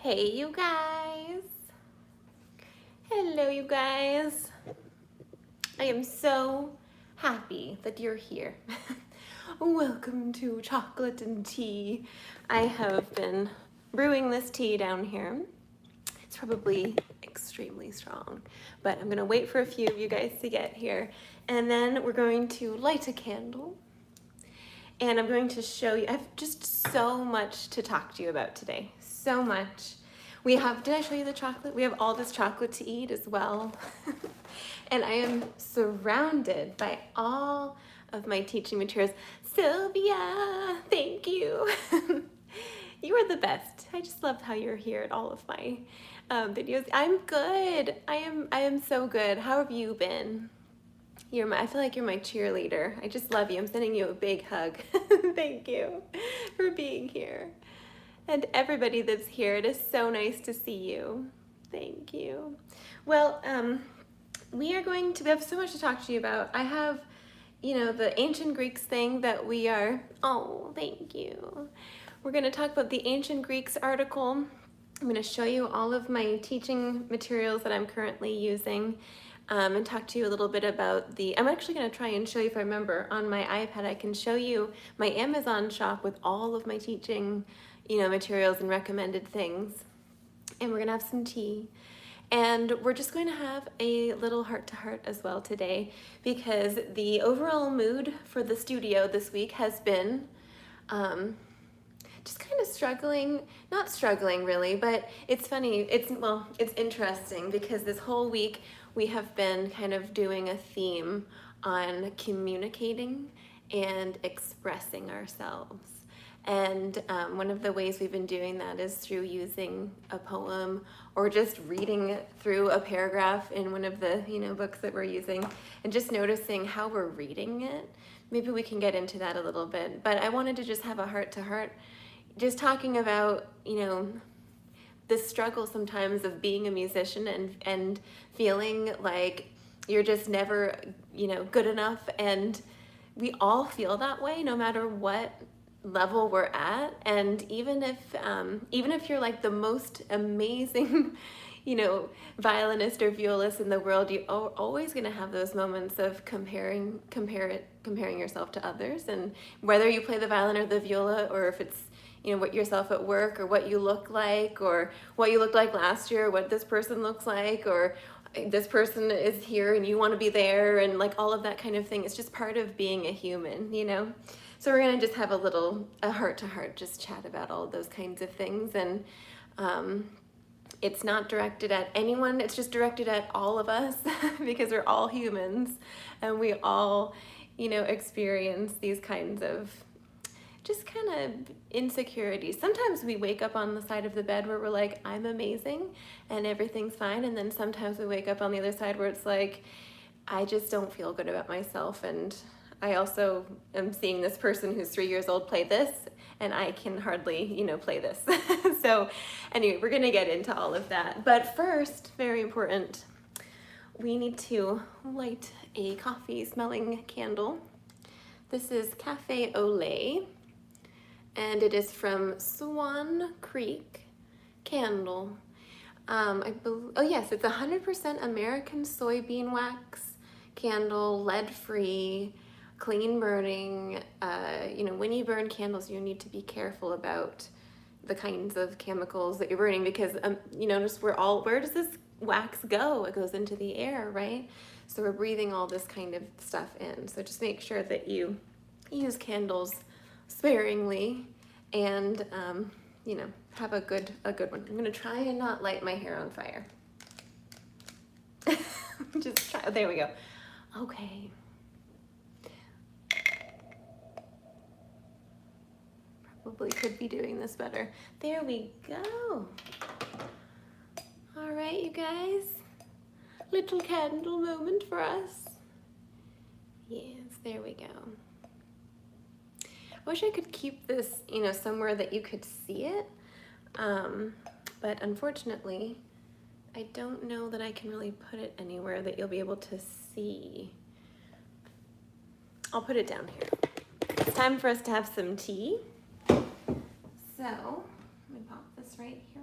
Hey you guys! Hello you guys! I am so happy that you're here. Welcome to Chocolate and Tea. I have been brewing this tea down here. It's probably extremely strong, but I'm gonna wait for a few of you guys to get here, and then we're going to light a candle, and I'm going to show you. I have just so much to talk to you about today. So much. We have, did I show you the chocolate? We have all this chocolate to eat as well. And I am surrounded by all of my teaching materials. Sylvia, thank you. You are the best. I just love how you're here at all of my videos. I'm good. I am so good. How have you been? I feel like you're my cheerleader. I just love you. I'm sending you a big hug. Thank you for being here. And everybody that's here, it is so nice to see you. Thank you. Well, we have so much to talk to you about. I have, the ancient Greeks thing that we are, oh, thank you. We're gonna talk about the ancient Greeks article. I'm gonna show you all of my teaching materials that I'm currently using. And talk to you a little bit about I'm actually going to try and show you, if I remember, on my iPad, I can show you my Amazon shop with all of my teaching, materials and recommended things. And we're going to have some tea. And we're just going to have a little heart-to-heart as well today, because the overall mood for the studio this week has been just kind of struggling, not struggling really, but it's funny, it's interesting because this whole week we have been kind of doing a theme on communicating and expressing ourselves. And one of the ways we've been doing that is through using a poem or just reading through a paragraph in one of the books that we're using and just noticing how we're reading it. Maybe we can get into that a little bit, but I wanted to just have a heart-to-heart, just talking about, the struggle sometimes of being a musician and feeling like you're just never, good enough. And we all feel that way no matter what level we're at. And even if you're like the most amazing, violinist or violist in the world, you're always going to have those moments of comparing yourself to others. And whether you play the violin or the viola, or if it's what yourself at work, or what you look like, or what you looked like last year, what this person looks like, or this person is here and you want to be there, and like all of that kind of thing. It's just part of being a human, So we're gonna just have a heart-to-heart just chat about all those kinds of things. And it's not directed at anyone, it's just directed at all of us because we're all humans and we all, experience these kinds of just kind of insecurities. Sometimes we wake up on the side of the bed where we're like, I'm amazing and everything's fine. And then sometimes we wake up on the other side where it's like, I just don't feel good about myself. And I also am seeing this person who's 3 years old play this, and I can hardly, play this. So anyway, we're gonna get into all of that. But first, very important, we need to light a coffee smelling candle. This is Cafe au Lait, and it is from Swan Creek Candle. Oh yes, it's 100% American soybean wax candle, lead-free, clean burning. When you burn candles, you need to be careful about the kinds of chemicals that you're burning, because just where does this wax go? It goes into the air, right? So we're breathing all this kind of stuff in. So just make sure that you use candles sparingly and have a good one. I'm gonna try and not light my hair on fire. Just try. There we go. Okay. Probably could be doing this better. There we go. All right, you guys. Little candle moment for us. Yes, there we go. I wish I could keep this, somewhere that you could see it. But unfortunately, I don't know that I can really put it anywhere that you'll be able to see. I'll put it down here. It's time for us to have some tea. So, let me pop this right here.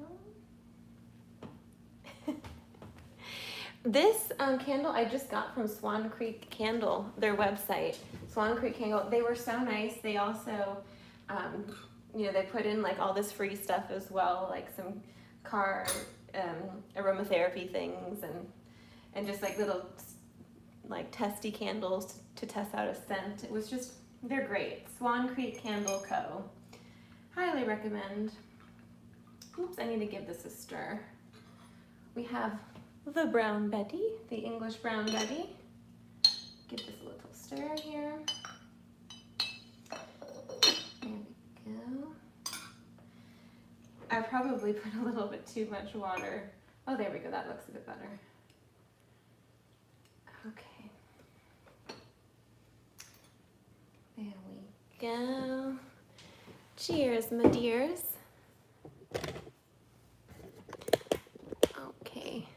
This candle I just got from Swan Creek Candle, their website. Swan Creek Candle, they were so nice. They also, um, you know, they put in like all this free stuff as well, like some car aromatherapy things and just like little like testy candles to test out a scent. It was just, they're great. Swan Creek Candle Co. Highly recommend. Oops, I need to give this a stir. We have the Brown Betty, the English Brown Betty. Give this a little stir here. There we go. I probably put a little bit too much water. Oh, there we go, that looks a bit better. Okay. There we go. Cheers, my dears. Okay.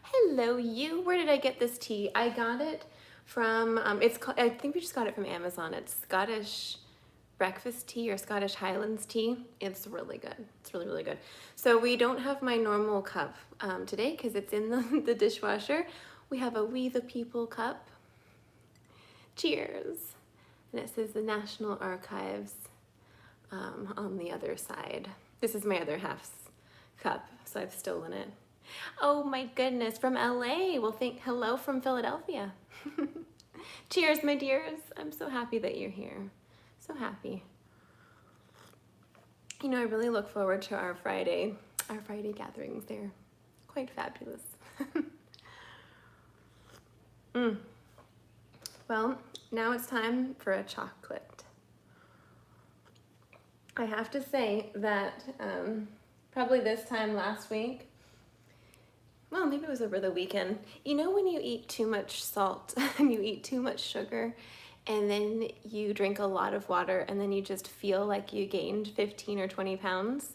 Hello, you. Where did I get this tea? I got it from, I think we just got it from Amazon. It's Scottish breakfast tea or Scottish Highlands tea. It's really good. It's really, really good. So we don't have my normal cup today because it's in the dishwasher. We have a We the People cup. Cheers. And it says the National Archives on the other side. This is my other half's cup, so I've stolen it. Oh my goodness, from LA. Well, hello from Philadelphia. Cheers, my dears. I'm so happy that you're here. So happy. You know, I really look forward to our Friday gatherings. They're quite fabulous. Well, now it's time for a chocolate. I have to say that probably this time last week, well, maybe it was over the weekend, you know when you eat too much salt and you eat too much sugar and then you drink a lot of water and then you just feel like you gained 15 or 20 pounds?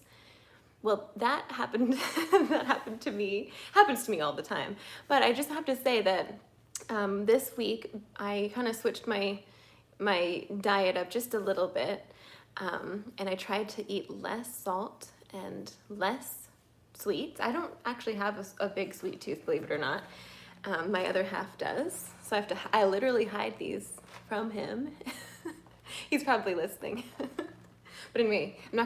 Well, that happened, that happened to me, happens to me all the time. But I just have to say that this week I kind of switched my diet up just a little bit. And I tried to eat less salt and less sweets. I don't actually have a big sweet tooth, believe it or not. My other half does. So I literally hide these from him. He's probably listening. But anyway, I'm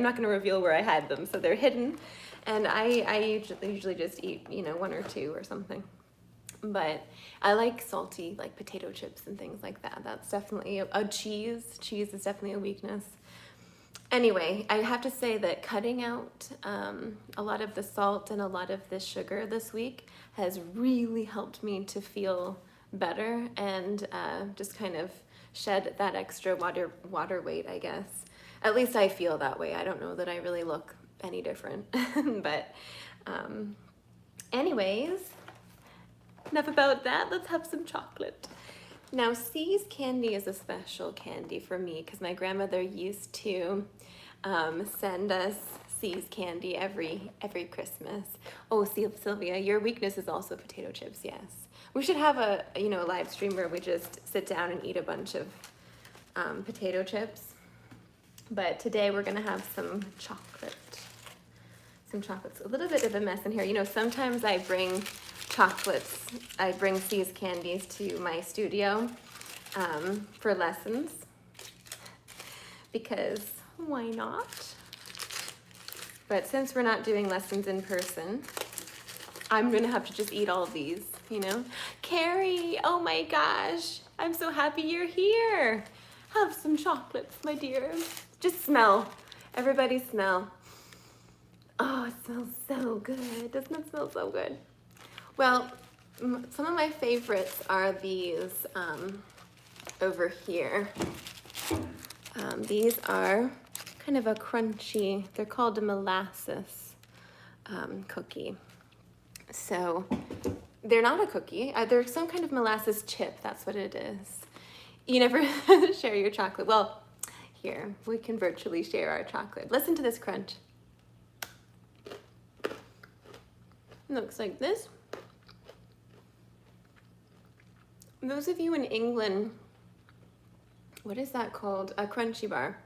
not gonna reveal where I hide them. So they're hidden. And I usually just eat, you know, one or two or something. But I like salty, like potato chips and things like that. That's definitely a cheese. Cheese is definitely a weakness. Anyway, I have to say that cutting out a lot of the salt and a lot of the sugar this week has really helped me to feel better and just kind of shed that extra water weight, I guess. At least I feel that way. I don't know that I really look any different. But anyways, enough about that. Let's have some chocolate. Now, C's candy is a special candy for me because my grandmother used to send us C's candy every Christmas. Oh, Sylvia, your weakness is also potato chips. Yes, we should have a live stream where we just sit down and eat a bunch of potato chips. But today we're gonna have some chocolate. Some chocolates. A little bit of a mess in here. You know, sometimes I bring chocolates. I bring C's candies to my studio for lessons because why not? But since we're not doing lessons in person, I'm gonna have to just eat all of these, you know? Carrie, oh my gosh, I'm so happy you're here. Have some chocolates, my dear. Just smell. Everybody smell. Oh, it smells so good. Doesn't it smell so good? Well, some of my favorites are these over here. These are kind of a crunchy, they're called a molasses cookie. So they're not a cookie, they're some kind of molasses chip, that's what it is. You never share your chocolate. Well, here, we can virtually share our chocolate. Listen to this crunch. It looks like this. Those of you in England, what is that called? A crunchy bar.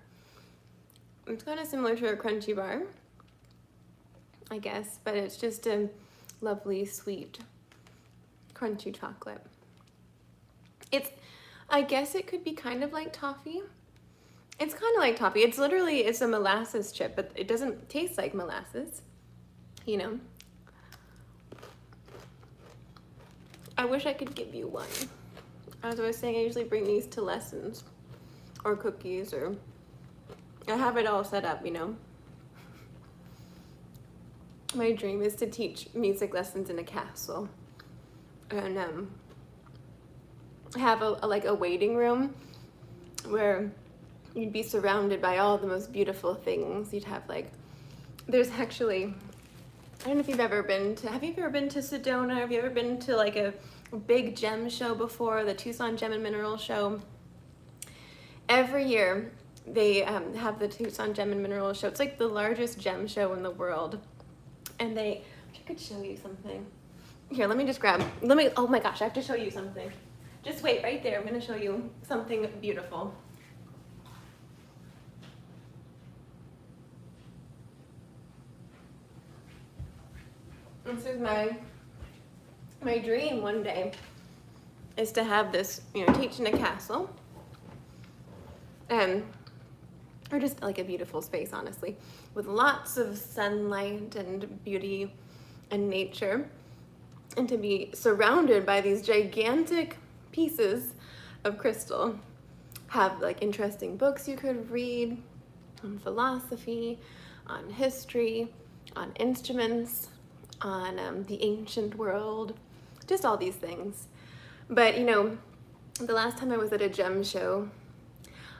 It's kind of similar to a crunchy bar, I guess, but it's just a lovely, sweet crunchy chocolate. It's, I guess it could be kind of like toffee. It's kind of like toffee. It's literally, it's a molasses chip, but it doesn't taste like molasses, you know? I wish I could give you one. As I was saying, I usually bring these to lessons or cookies, or I have it all set up, you know? My dream is to teach music lessons in a castle and have like a waiting room where you'd be surrounded by all the most beautiful things. You'd have like, there's actually, I don't know if you've ever been to, have you ever been to Sedona? Have you ever been to like a big gem show before, the Tucson Gem and Mineral Show? Every year they have the Tucson Gem and Mineral Show. It's like the largest gem show in the world. And they, I could show you something. Here, let me just grab, oh my gosh, I have to show you something. Just wait right there, I'm gonna show you something beautiful. This is my dream one day, is to have this, you know, teach in a castle. Or just like a beautiful space, honestly, with lots of sunlight and beauty and nature, and to be surrounded by these gigantic pieces of crystal. Have like interesting books you could read on philosophy, on history, on instruments, on the ancient world, just all these things. But you know, the last time I was at a gem show,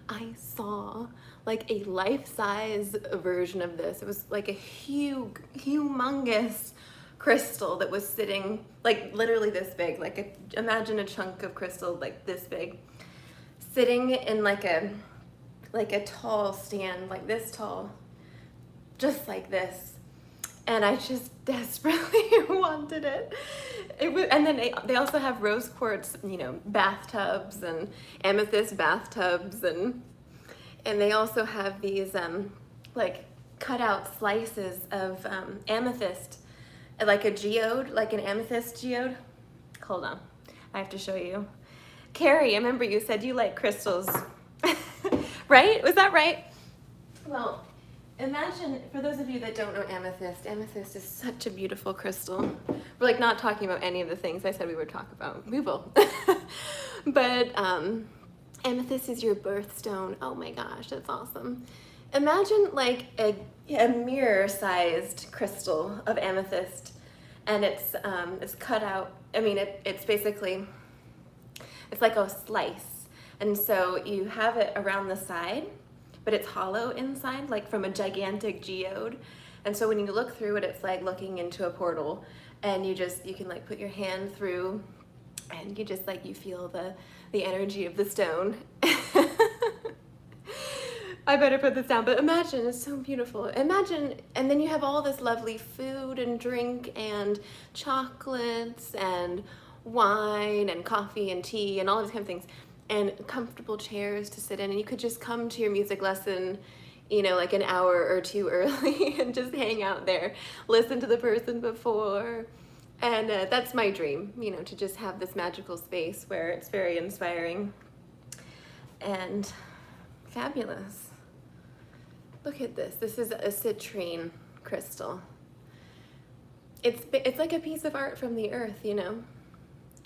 I saw like a life-size version of this. It was like a humongous crystal that was sitting like literally this big, like imagine a chunk of crystal like this big, sitting in like a tall stand, like this tall, just like this. And I just desperately wanted it. And then they also have rose quartz, you know, bathtubs and amethyst bathtubs, and they also have these like cut out slices of amethyst, like a geode, like an amethyst geode. Hold on, I have to show you. Carrie, I remember you said you like crystals, right? Was that right? Well, imagine, for those of you that don't know amethyst, amethyst is such a beautiful crystal. We're like not talking about any of the things I said we would talk about. We will. But amethyst is your birthstone. Oh my gosh, that's awesome. Imagine like a mirror-sized crystal of amethyst, and it's cut out. I mean, it's basically, it's like a slice, and so you have it around the side, but it's hollow inside, like from a gigantic geode. And so when you look through it, it's like looking into a portal, and you can like put your hand through, and you just like, you feel the energy of the stone. I better put this down, but imagine, it's so beautiful. Imagine, and then you have all this lovely food and drink and chocolates and wine and coffee and tea and all these kind of things, and comfortable chairs to sit in, and you could just come to your music lesson, you know, like an hour or two early and just hang out there, listen to the person before. And that's my dream, you know, to just have this magical space where it's very inspiring and fabulous. Look at this. This is a citrine crystal. It's like a piece of art from the earth, you know,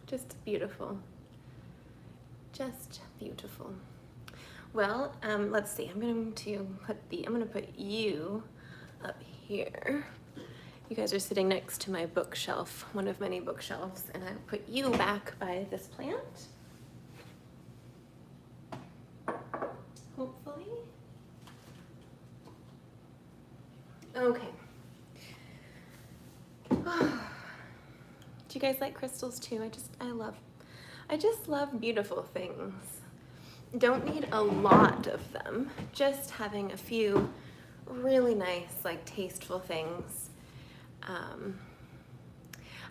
just beautiful. Just beautiful. Well, let's see. I'm going to put you up here. You guys are sitting next to my bookshelf, one of many bookshelves, and I'll put you back by this plant. Hopefully. Okay. Do you guys like crystals too? I just love beautiful things. Don't need a lot of them, just having a few really nice, like tasteful things.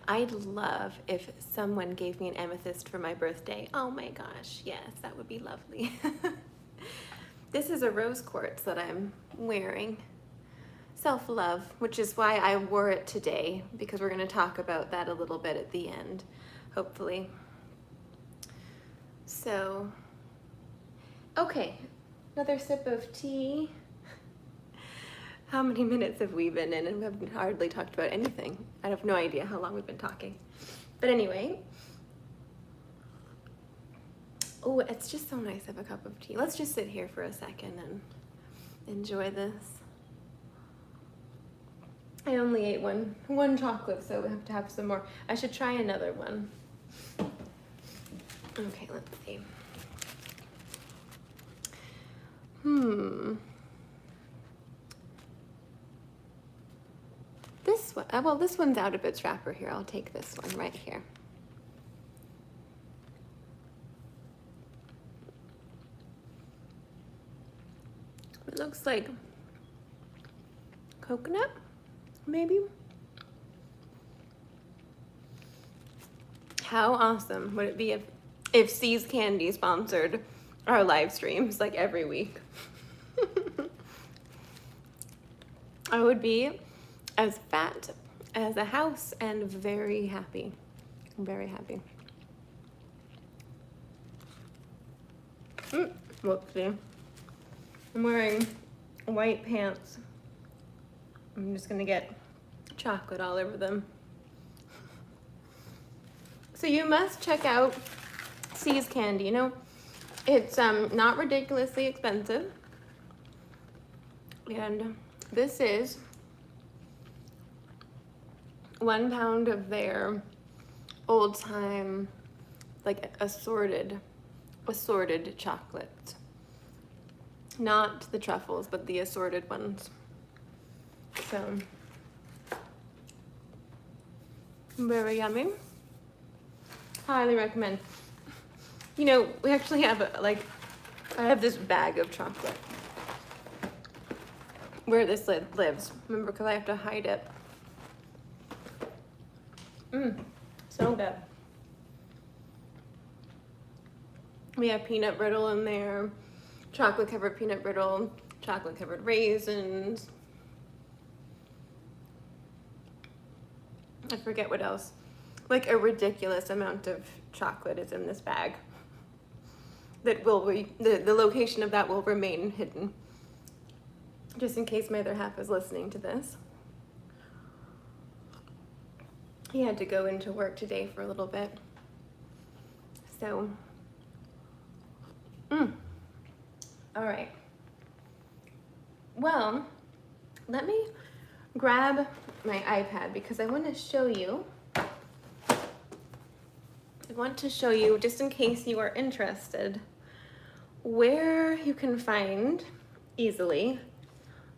I'd love if someone gave me an amethyst for my birthday. Oh my gosh, yes, that would be lovely. This is a rose quartz that I'm wearing. Self-love, which is why I wore it today, because we're going to talk about that a little bit at the end. hopefully. So, okay, another sip of tea. How many minutes have we been in? And we haven't hardly talked about anything. I have no idea how long we've been talking. But anyway, oh, it's just so nice to have a cup of tea. Let's just sit here for a second and enjoy this. I only ate one chocolate, so we have to have some more. I should try another one. Okay, let's see. This one, well, this one's out of its wrapper here. I'll take this one right here. It looks like coconut, maybe? How awesome would it be if See's Candy sponsored our live streams like every week? I would be as fat as a house and very happy. Very happy. Whoopsie. I'm wearing white pants. I'm just gonna get chocolate all over them. So you must check out See's Candy. You know, it's not ridiculously expensive. And this is 1 pound of their old time, like assorted chocolates. Not the truffles, but the assorted ones. So, very yummy. Highly recommend. You know, we actually have I have this bag of chocolate where this lives. Remember, because I have to hide it. So good. We have peanut brittle in there, chocolate covered peanut brittle, chocolate covered raisins. I forget what else. Like a ridiculous amount of chocolate is in this bag. That will the location of that will remain hidden. Just in case my other half is listening to this. He had to go into work today for a little bit. So, all right. Well, let me grab my iPad because I want to show you. I want to show you, just in case you are interested, where you can find easily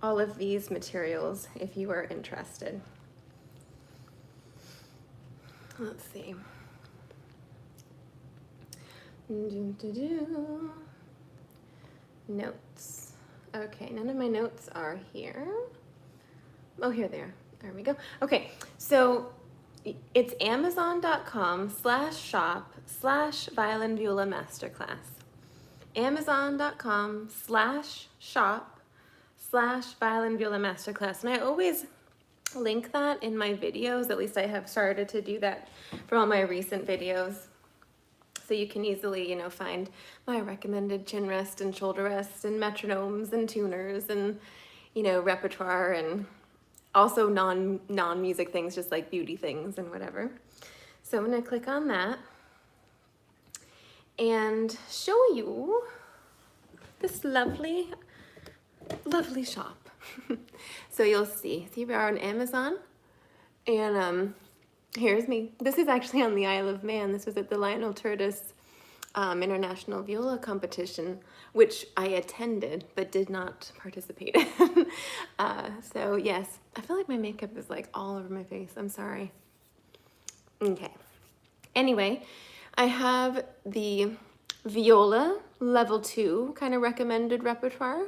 all of these materials if you are interested. Let's see. Notes. Okay, none of my notes are here. Oh, here they are. There we go. Okay, so it's amazon.com/shop/violin viola masterclass. Amazon.com/shop/violin viola masterclass. And I always link that in my videos. At least I have started to do that for all my recent videos. So you can easily, you know, find my recommended chin rest and shoulder rests and metronomes and tuners and, you know, repertoire and also non-music things, just like beauty things and whatever. So I'm gonna click on that and show you this lovely, lovely shop. So you'll see we are on Amazon, and here's me. This is actually on the Isle of Man. This was at the Lionel Curtis International Viola Competition, which I attended but did not participate in. So yes, I feel like my makeup is like all over my face. I'm sorry. Okay. Anyway, I have the viola level 2 kind of recommended repertoire,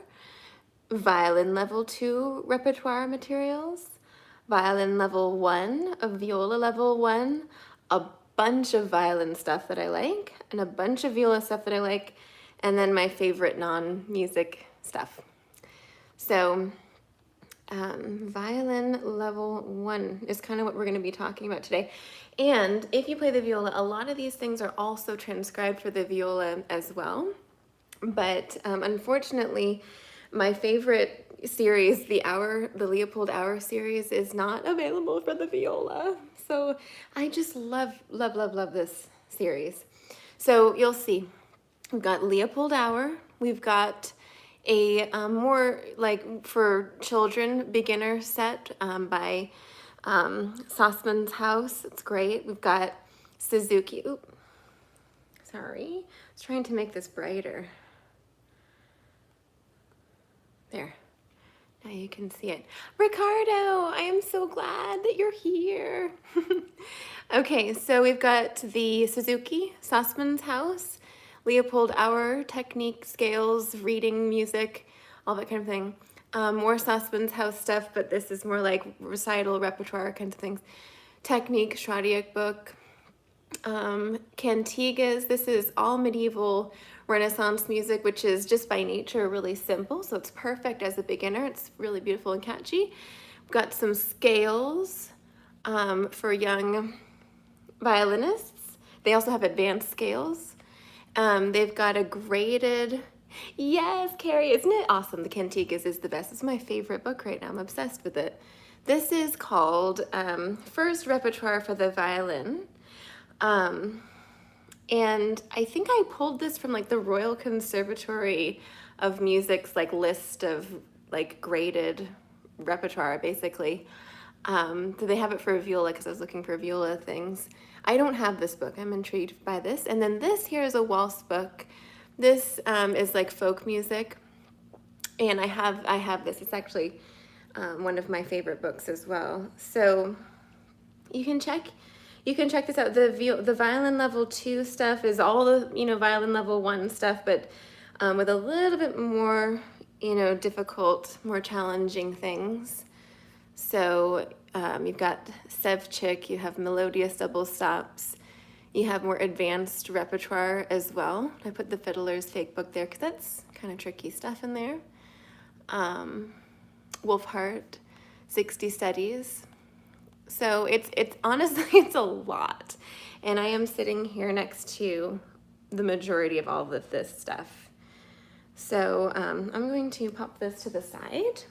violin level 2 repertoire materials, violin level 1 of viola level 1, a bunch of violin stuff that I like, and a bunch of viola stuff that I like, and then my favorite non-music stuff. So violin level 1 is kind of what we're going to be talking about today. And if you play the viola, a lot of these things are also transcribed for the viola as well. But unfortunately, my favorite series, the Leopold Auer series, is not available for the viola. So I just love this series. So you'll see, we've got Leopold Auer, we've got a more like for children beginner set by Sossman's House. It's great. We've got Suzuki. Oop, sorry, I was trying to make this brighter. There, now you can see it. Ricardo, I am so glad that you're here. Okay, so we've got the Suzuki, Sossman's House, Leopold Auer, technique, scales, reading, music, all that kind of thing. More Sossman's House stuff, but this is more like recital, repertoire kinds of things. Technique, Schradiak book. Cantigas, this is all medieval Renaissance music, which is just by nature really simple, so it's perfect as a beginner. It's really beautiful and catchy. We've got some scales for young violinists. They also have advanced scales. They've got a graded, yes, Carrie, isn't it awesome? The Cantigas is the best. It's my favorite book right now. I'm obsessed with it. This is called First Repertoire for the Violin. And I think I pulled this from like the Royal Conservatory of Music's like list of like graded repertoire, basically. So they have it for viola because I was looking for viola things. I don't have this book. I'm intrigued by this. And then this here is a waltz book. This is like folk music, and I have this. It's actually one of my favorite books as well. So you can check this out. The violin level 2 stuff is all the violin level 1 stuff, but with a little bit more difficult, more challenging things. So you've got Sevchik, you have melodious double stops, you have more advanced repertoire as well. I put the Fiddler's Fake book there because that's kind of tricky stuff in there. Wolfhart, 60 Studies. So it's honestly, it's a lot. And I am sitting here next to the majority of all of this stuff. So I'm going to pop this to the side.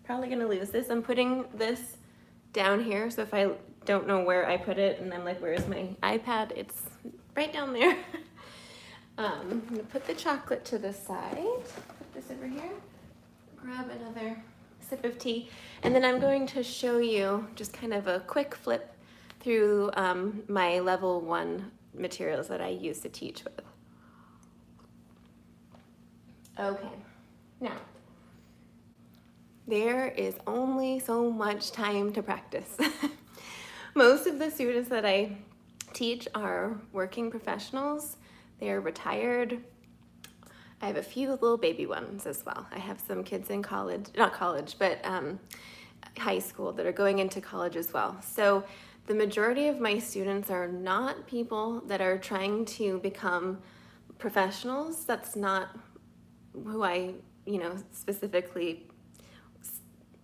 Probably gonna lose this. I'm putting this down here, so if I don't know where I put it and I'm like, where's my iPad? It's right down there. I'm gonna put the chocolate to the side, put this over here, grab another sip of tea, and then I'm going to show you just kind of a quick flip through my level 1 materials that I use to teach with. Okay, now, there is only so much time to practice. Most of the students that I teach are working professionals. They're retired. I have a few little baby ones as well. I have some kids in college, not college, but high school that are going into college as well. So the majority of my students are not people that are trying to become professionals. That's not who I, specifically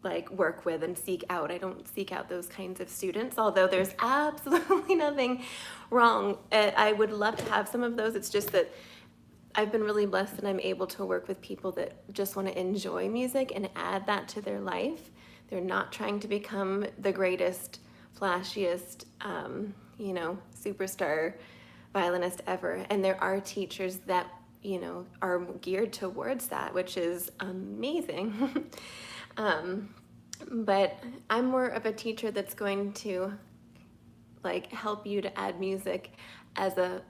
like work with and seek out. I don't seek out those kinds of students, although there's absolutely nothing wrong. I would love to have some of those. It's just that I've been really blessed that I'm able to work with people that just want to enjoy music and add that to their life. They're not trying to become the greatest, flashiest, superstar violinist ever. And there are teachers that, are geared towards that, which is amazing. But I'm more of a teacher that's going to like help you to add music as a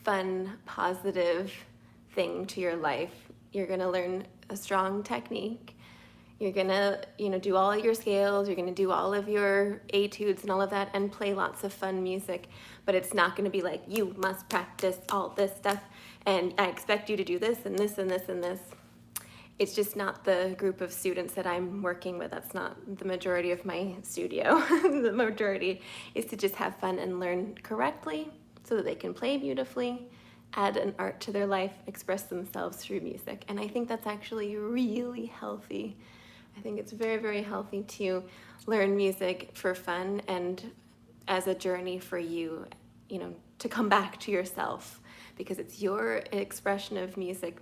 fun, positive thing to your life. You're gonna learn a strong technique. You're gonna, do all your scales. You're gonna do all of your etudes and all of that and play lots of fun music. But it's not gonna be like, you must practice all this stuff and I expect you to do this and this and this and this. It's just not the group of students that I'm working with. That's not the majority of my studio. The majority is to just have fun and learn correctly so that they can play beautifully, add an art to their life, express themselves through music. And I think that's actually really healthy I think it's very, very healthy to learn music for fun and as a journey for you, you know, to come back to yourself, because it's your expression of music.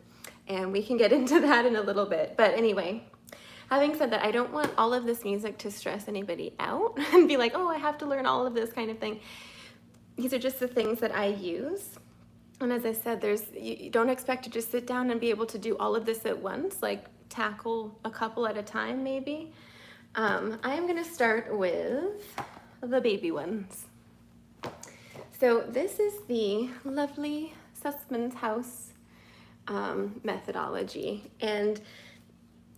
And we can get into that in a little bit. But anyway, having said that, I don't want all of this music to stress anybody out and be like, oh, I have to learn all of this kind of thing. These are just the things that I use. And as I said, you don't expect to just sit down and be able to do all of this at once, like tackle a couple at a time maybe. I am gonna start with the baby ones. So this is the lovely Sussman's House methodology. And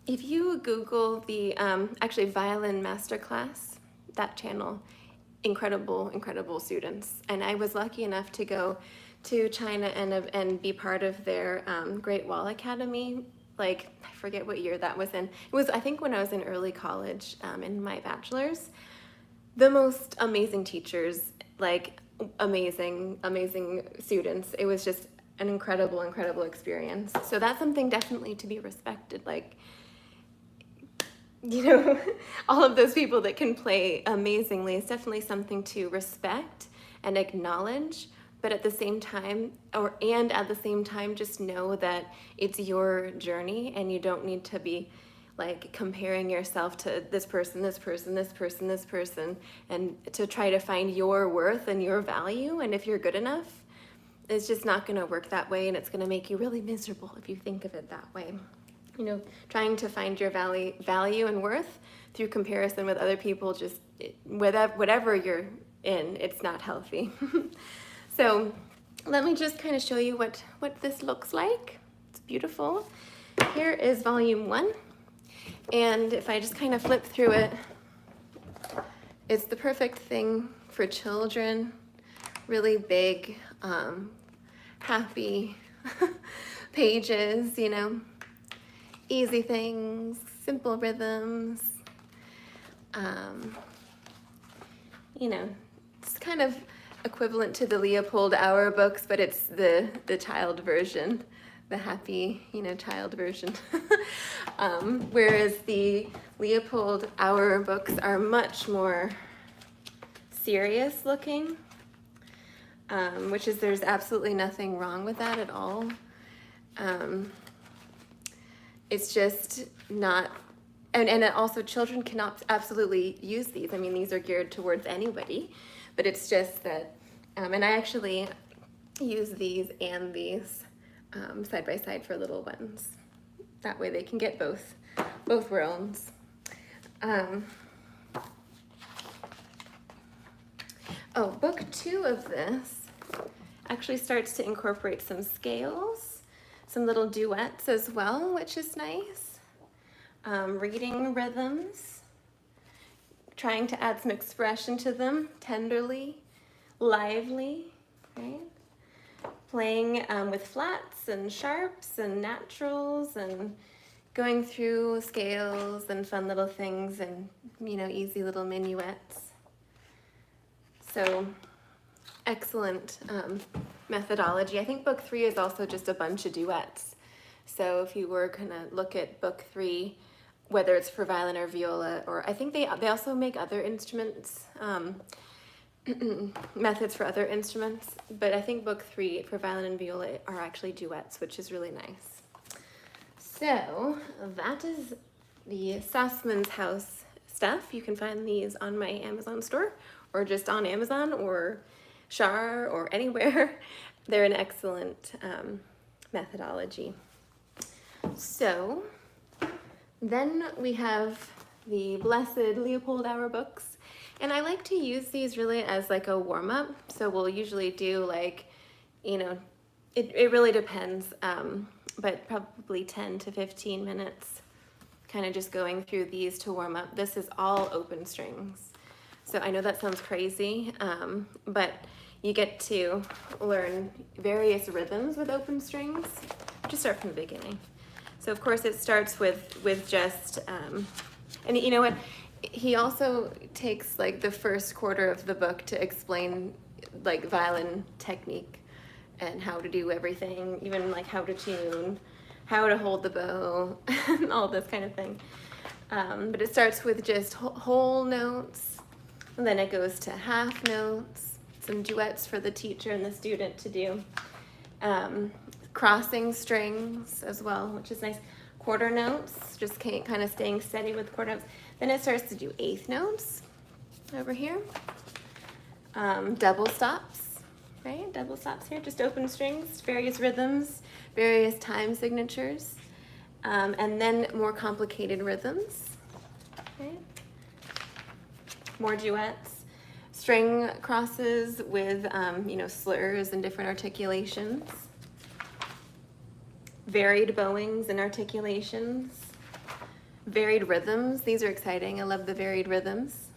if you Google the, actually Violin Masterclass, that channel, incredible students. And I was lucky enough to go to China and be part of their Great Wall Academy. Like, I forget what year that was in. It was, I think, when I was in early college in my bachelor's. The most amazing teachers, like amazing students. It was just an incredible experience. So that's something definitely to be respected. Like, you know, all of those people that can play amazingly is definitely something to respect and acknowledge. But at the same time, just know that it's your journey and you don't need to be like comparing yourself to this person, and to try to find your worth and your value. And if you're good enough, it's just not gonna work that way, and it's gonna make you really miserable if you think of it that way. You know, trying to find your value and worth through comparison with other people, just whatever you're in, it's not healthy. So let me just kind of show you what this looks like. It's beautiful. Here is volume 1. And if I just kind of flip through it, it's the perfect thing for children. Really big, happy pages, you know. Easy things, simple rhythms. You know, it's kind of equivalent to the Leopold Auer books, but it's the child version, the happy, you know, child version. Whereas the Leopold Auer books are much more serious looking, which is, there's absolutely nothing wrong with that at all. It's just not, and also children cannot absolutely use these. I mean, these are geared towards anybody. But it's just that, and I actually use these and these side by side for little ones. That way they can get both worlds. Book 2 of this actually starts to incorporate some scales, some little duets as well, which is nice. Reading rhythms. Trying to add some expression to them, tenderly, lively, right? Playing with flats and sharps and naturals and going through scales and fun little things and, you know, easy little minuets. So excellent methodology. I think book 3 is also just a bunch of duets. So if you were gonna look at book 3, whether it's for violin or viola, or I think they also make other instruments, methods for other instruments, but I think book 3 for violin and viola are actually duets, which is really nice. So that is the Sussman's House stuff. You can find these on my Amazon store, or just on Amazon or Shar or anywhere. They're an excellent methodology. So then we have the blessed Leopold Auer books. And I like to use these really as like a warm-up. So we'll usually do like, you know, it really depends, but probably 10 to 15 minutes, kind of just going through these to warm up. This is all open strings. So I know that sounds crazy, but you get to learn various rhythms with open strings. Just start from the beginning. So of course it starts with just, and you know what, he also takes like the first quarter of the book to explain like violin technique and how to do everything, even like how to tune, how to hold the bow, and all this kind of thing. But it starts with just whole notes, and then it goes to half notes, some duets for the teacher and the student to do. Crossing strings as well, which is nice. Quarter notes, just kind of staying steady with quarter notes. Then it starts to do eighth notes over here. Double stops, right? Double stops here, just open strings, various rhythms, various time signatures, and then more complicated rhythms, right? More duets, string crosses with, slurs and different articulations, varied bowings and articulations, varied rhythms. These are exciting. I love the varied rhythms.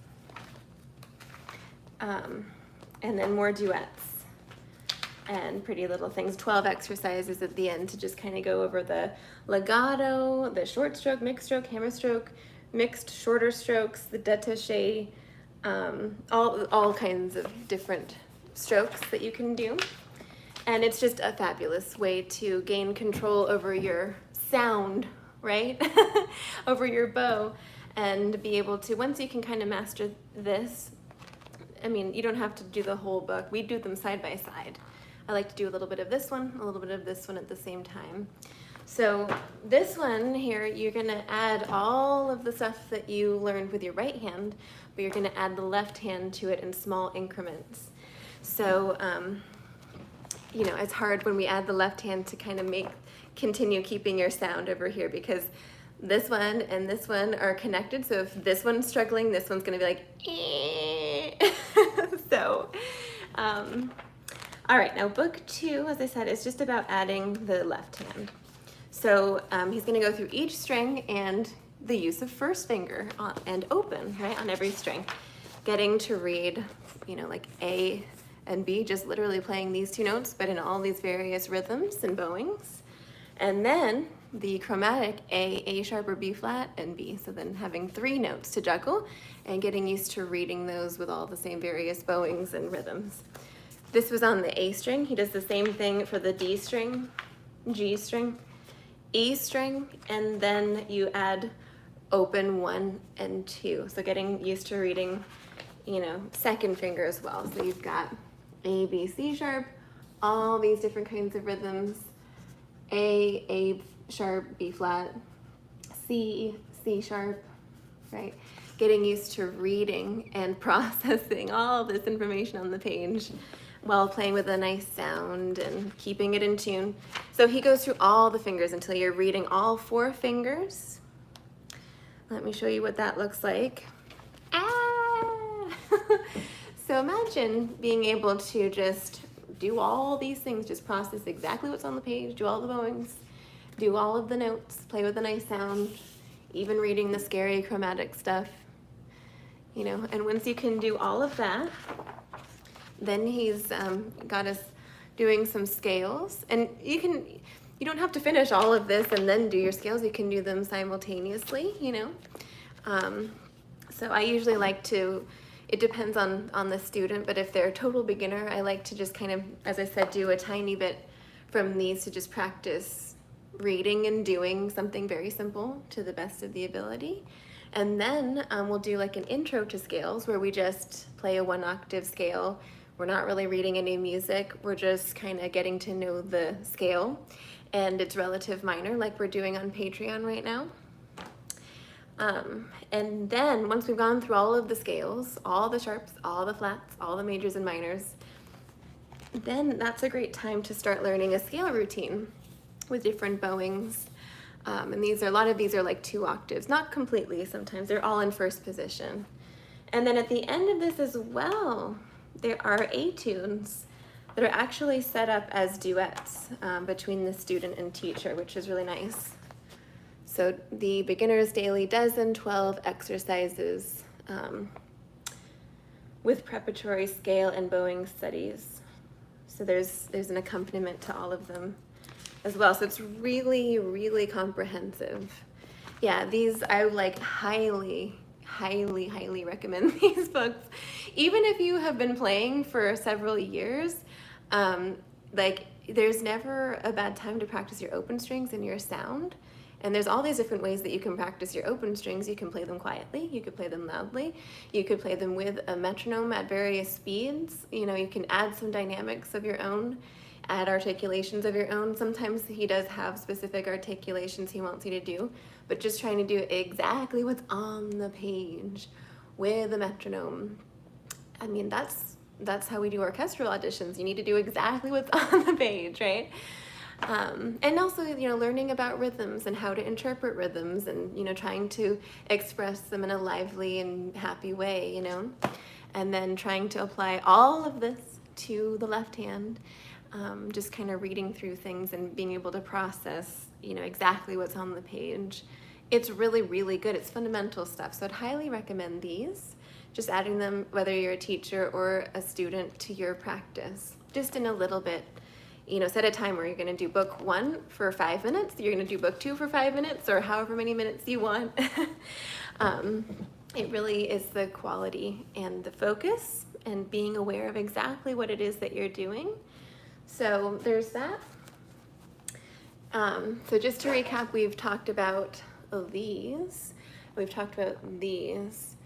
And then more duets and pretty little things. 12 exercises at the end to just kind of go over the legato, the short stroke, mixed stroke, hammer stroke, mixed shorter strokes, the détaché, all kinds of different strokes that you can do. And it's just a fabulous way to gain control over your sound, right? Over your bow, and be able to, once you can kind of master this, I mean, you don't have to do the whole book. We do them side by side. I like to do a little bit of this one, a little bit of this one at the same time. So this one here, you're gonna add all of the stuff that you learned with your right hand, but you're gonna add the left hand to it in small increments. So, it's hard when we add the left hand to kind of continue keeping your sound over here, because this one and this one are connected. So if this one's struggling, this one's gonna be like, eh. So, all right, now book 2, as I said, is just about adding the left hand. So he's gonna go through each string and the use of first finger and open, right, on every string. Getting to read, like A and B, just literally playing these 2 notes, but in all these various rhythms and bowings. And then the chromatic A sharp or B flat, and B. So then having 3 notes to juggle and getting used to reading those with all the same various bowings and rhythms. This was on the A string. He does the same thing for the D string, G string, E string, and then you add open 1 and 2. So getting used to reading, second finger as well. So you've got A, B, C sharp, all these different kinds of rhythms. A sharp, B flat, C sharp, right? Getting used to reading and processing all this information on the page while playing with a nice sound and keeping it in tune. So he goes through all the fingers until you're reading all 4 fingers. Let me show you what that looks like. Ah! So imagine being able to just do all these things, just process exactly what's on the page, do all the bowings, do all of the notes, play with a nice sound, even reading the scary chromatic stuff, and once you can do all of that, then he's got us doing some scales, and you don't have to finish all of this and then do your scales. You can do them simultaneously, So I usually like to, it depends on the student, but if they're a total beginner, I like to just kind of, as I said, do a tiny bit from these to just practice reading and doing something very simple to the best of the ability. And then we'll do like an intro to scales where we just play a 1-octave scale. We're not really reading any music. We're just kind of getting to know the scale and its relative minor, like we're doing on Patreon right now. And then once we've gone through all of the scales, all the sharps, all the flats, all the majors and minors, then that's a great time to start learning a scale routine with different bowings. And a lot of these are like 2 octaves, not completely, sometimes they're all in first position. And then at the end of this as well, there are A-tunes that are actually set up as duets between the student and teacher, which is really nice. So the Beginner's Daily Dozen, 12 exercises with preparatory scale and bowing studies. So there's an accompaniment to all of them as well. So it's really, really comprehensive. Yeah, these I like highly recommend these books. Even if you have been playing for several years, there's never a bad time to practice your open strings and your sound. And there's all these different ways that you can practice your open strings. You can play them quietly, you could play them loudly, you could play them with a metronome at various speeds. You know, you can add some dynamics of your own, add articulations of your own. Sometimes he does have specific articulations he wants you to do, but just trying to do exactly what's on the page with a metronome. I mean, that's how we do orchestral auditions. You need to do exactly what's on the page, right? And also, you know, learning about rhythms and how to interpret rhythms and, you know, trying to express them in a lively and happy way, you know, and then trying to apply all of this to the left hand, just kind of reading through things and being able to process, you know, exactly what's on the page. It's really, really good. It's fundamental stuff. So I'd highly recommend these, just adding them, whether you're a teacher or a student, to your practice, just in a little bit. You know, set a time where you're going to do book 1 for 5 minutes, you're going to do book 2 for 5 minutes, or however many minutes you want. It really is the quality and the focus and being aware of exactly what it is that you're doing. So there's that. So just to recap, we've talked about these. We've talked about these.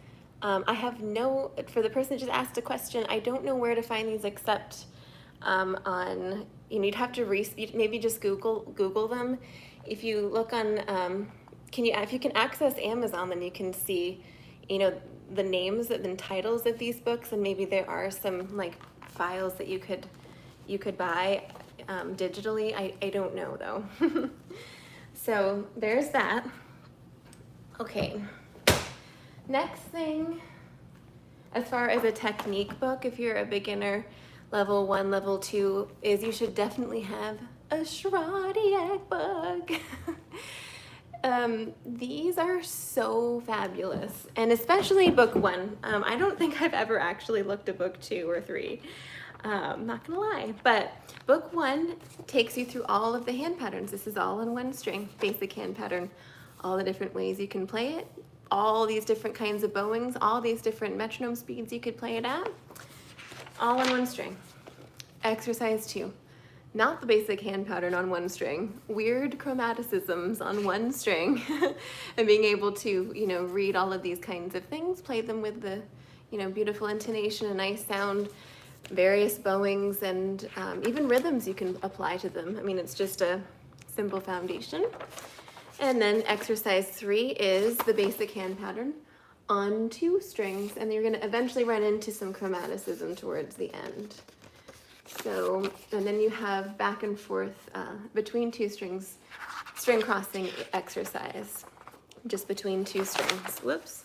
I have for the person that just asked a question, I don't know where to find these except on, you know, you'd have to maybe just Google them. If you look on, if you can access Amazon, then you can see, you know, the names and titles of these books, and maybe there are some like files that you could buy digitally. I don't know though. So there's that. Okay. Next thing, as far as a technique book, if you're a beginner, level 1, level 2, is you should definitely have a Schrodiak book. These are so fabulous, and especially book 1. I don't think I've ever actually looked at book 2 or 3. I'm not gonna lie, but book 1 takes you through all of the hand patterns. This is all in 1 string, basic hand pattern, all the different ways you can play it, all these different kinds of bowings, all these different metronome speeds you could play it at, all in 1 string. Exercise 2, not the basic hand pattern on 1 string, weird chromaticisms on 1 string, and being able to, you know, read all of these kinds of things, play them with the, you know, beautiful intonation, a nice sound, various bowings, and even rhythms you can apply to them. I mean, it's just a simple foundation. And then exercise 3 is the basic hand pattern on 2 strings, and you're going to eventually run into some chromaticism towards the end. So, and then you have back and forth between 2 strings, string crossing exercise, just between 2 strings. Whoops.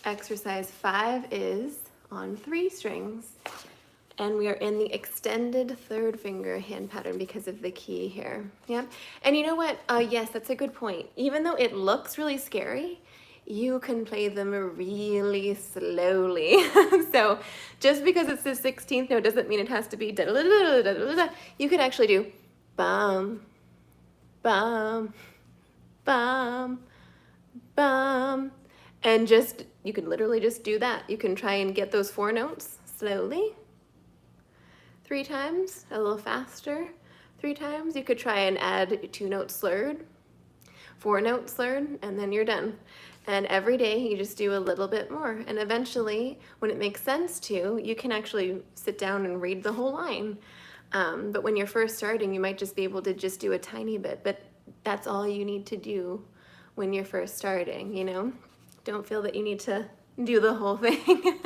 Exercise 5 is on 3 strings, and we are in the extended 3rd finger hand pattern because of the key here. Yeah. And you know what? Yes, that's a good point. Even though it looks really scary, you can play them really slowly. So just because it's the 16th note doesn't mean it has to be da da da da da da. You could actually do bum, bum, bum, bum, and just, you could literally just do that. You can try and get those 4 notes slowly 3 times, a little faster 3 times. You could try and add 2 notes slurred, 4 notes slurred, and then you're done. And every day you just do a little bit more. And eventually, when it makes sense to, you can actually sit down and read the whole line. But when you're first starting, you might just be able to just do a tiny bit, but that's all you need to do when you're first starting, you know? Don't feel that you need to do the whole thing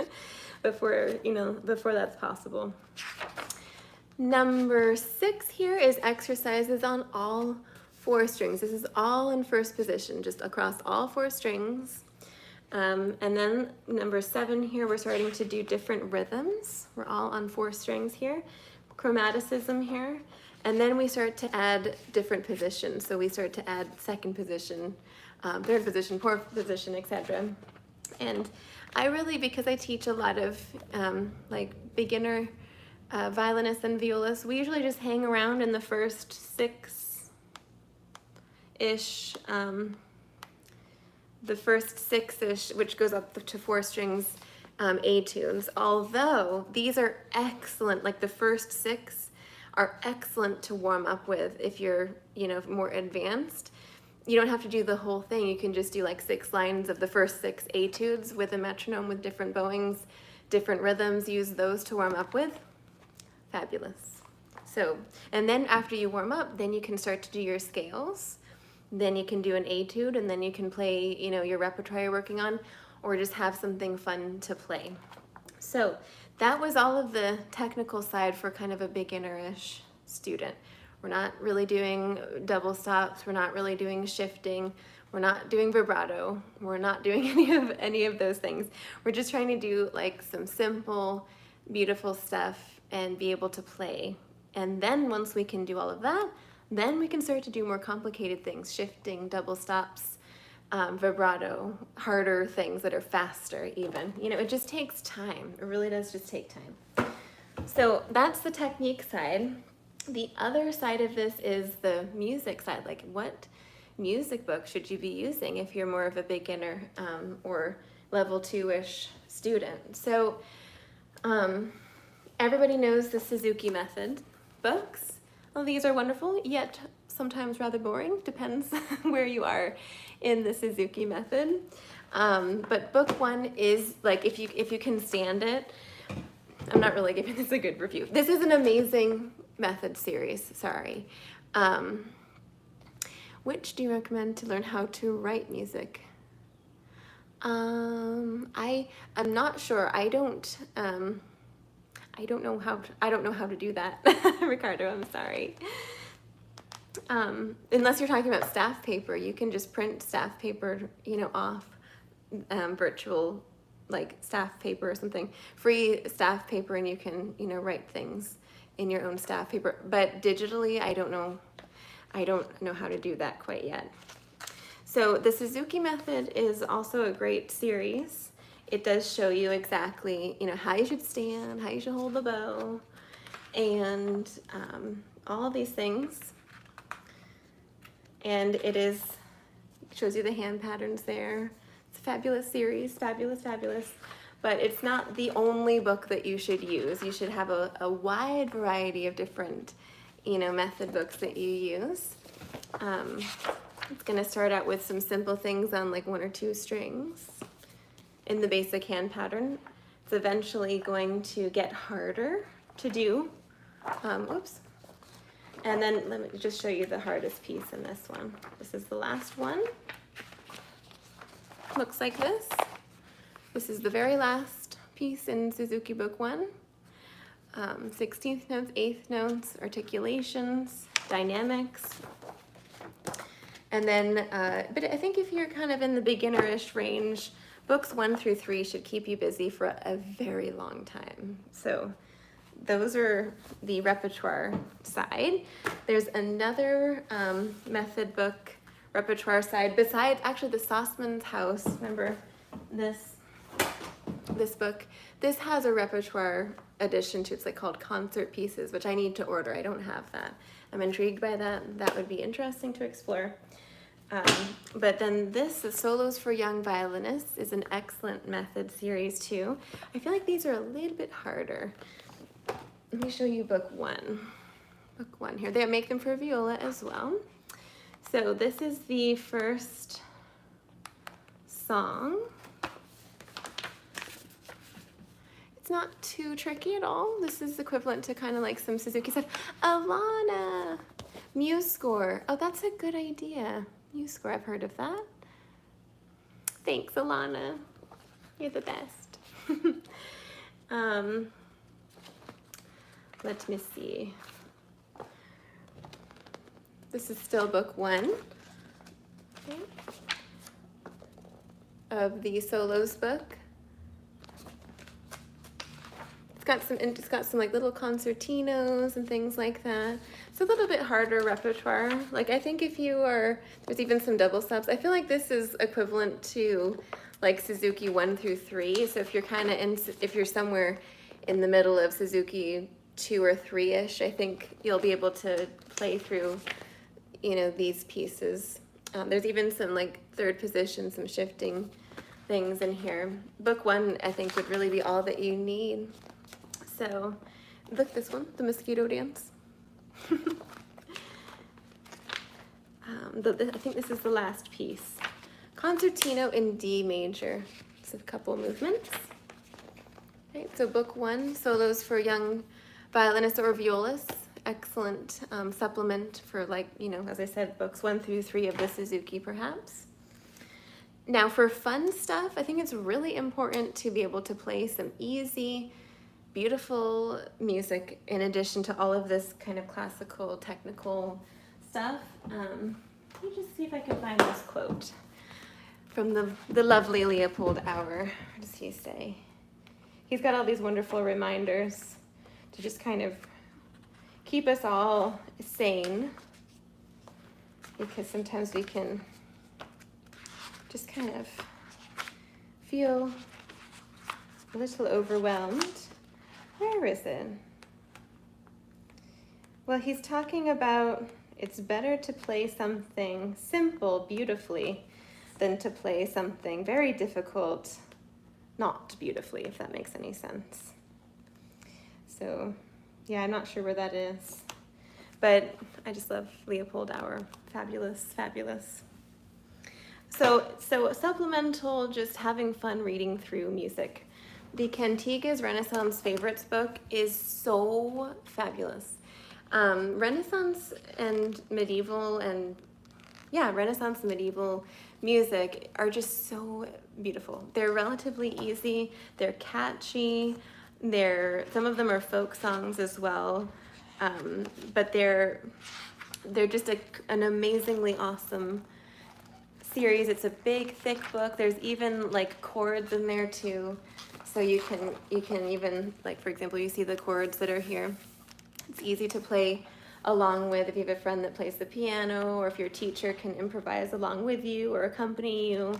before that's possible. Number 6 here is exercises on all 4 strings. This is all in first position, just across all 4 strings. And then number 7 here, we're starting to do different rhythms. We're all on 4 strings here, chromaticism here. And then we start to add different positions. So we start to add 2nd position, 3rd position, 4th position, etc. And I really, because I teach a lot of like beginner violinists and violists, we usually just hang around in the first 6-ish, which goes up to 4 strings, A tunes. Although these are excellent, like the first 6 are excellent to warm up with if you're, you know, more advanced. you don't have to do the whole thing. You can just do like 6 lines of the first 6 etudes with a metronome with different bowings, different rhythms, use those to warm up with. Fabulous. So, and then after you warm up, then you can start to do your scales. Then you can do an etude, and then you can play, you know, your repertoire you're working on, or just have something fun to play. So that was all of the technical side for kind of a beginner-ish student. We're not really doing double stops, we're not really doing shifting, we're not doing vibrato, we're not doing any of those things. We're just trying to do like some simple, beautiful stuff and be able to play. And then once we can do all of that, then we can start to do more complicated things, shifting, double stops, vibrato, harder things that are faster even. You know, it just takes time. It really does just take time. So that's the technique side. The other side of this is the music side. Like, what music book should you be using if you're more of a beginner or level 2-ish student? So everybody knows the Suzuki method books. Well, these are wonderful, yet sometimes rather boring. Depends where you are in the Suzuki method. But book 1 is like, if you can stand it. I'm not really giving this a good review. This is an amazing method series, sorry. Which do you recommend to learn how to write music? I'm not sure. I don't know how to do that, Ricardo, I'm sorry. Unless you're talking about staff paper, you can just print staff paper, you know, off virtual, like staff paper or something, free staff paper, and you can, you know, write things in your own staff paper. But digitally, I don't know how to do that quite yet. So the Suzuki method is also a great series. It does show you exactly, you know, how you should stand, how you should hold the bow, and all these things. And it shows you the hand patterns there. It's a fabulous series, fabulous, fabulous. But it's not the only book that you should use. You should have a wide variety of different, you know, method books that you use. It's gonna start out with some simple things on like 1 or 2 strings in the basic hand pattern. It's eventually going to get harder to do. Oops. And then let me just show you the hardest piece in this one. This is the last one. Looks like this. This is the very last piece in Suzuki Book 1. 16th notes, 8th notes, articulations, dynamics. And then, but I think if you're kind of in the beginner-ish range, books 1 through 3 should keep you busy for a very long time. So those are the repertoire side. There's another method book repertoire side besides actually the Sossman's House. Remember this book? This has a repertoire addition to it. It's like called Concert Pieces, which I need to order. I don't have that. I'm intrigued by that. That would be interesting to explore. But then this, the Solos for Young Violinists, is an excellent method series too. I feel like these are a little bit harder. Let me show you book 1. Book 1 here. They make them for viola as well. So this is the first song. It's not too tricky at all. This is equivalent to kind of like some Suzuki stuff. Alana, Muse score. Oh, that's a good idea. Muse score, I've heard of that. Thanks, Alana. You're the best. Let me see. This is still book 1 okay, of the solos book. It's got some like little concertinos and things like that. It's a little bit harder repertoire. Like I think if you are, there's even some double stops. I feel like this is equivalent to like Suzuki 1 through 3. So if you're kind of if you're somewhere in the middle of Suzuki 2 or 3-ish, I think you'll be able to play through, you know, these pieces. There's even some like third position, some shifting things in here. Book 1, I think, would really be all that you need. So, look, this one, the mosquito dance. I think this is the last piece. Concertino in D major. It's a couple movements. Right, so book 1, solos for young violinists or violists. Excellent supplement for, like, you know, as I said, books 1 through 3 of the Suzuki, perhaps. Now for fun stuff, I think it's really important to be able to play some easy, beautiful music in addition to all of this kind of classical, technical stuff. Let me just see if I can find this quote from the lovely Leopold Auer. What does he say? He's got all these wonderful reminders to just kind of keep us all sane, because sometimes we can just kind of feel a little overwhelmed. Where is it? Well, he's talking about it's better to play something simple beautifully than to play something very difficult not beautifully, if that makes any sense. So, yeah, I'm not sure where that is, but I just love Leopold Auer. Fabulous, fabulous. So supplemental, just having fun reading through music. The Cantigas Renaissance Favorites book is so fabulous. Renaissance and medieval music are just so beautiful. They're relatively easy, they're catchy, some of them are folk songs as well, but they're just an amazingly awesome series. It's a big, thick book. There's even like chords in there too, so you can even, like, for example, you see the chords that are here. It's easy to play along with if you have a friend that plays the piano, or if your teacher can improvise along with you or accompany you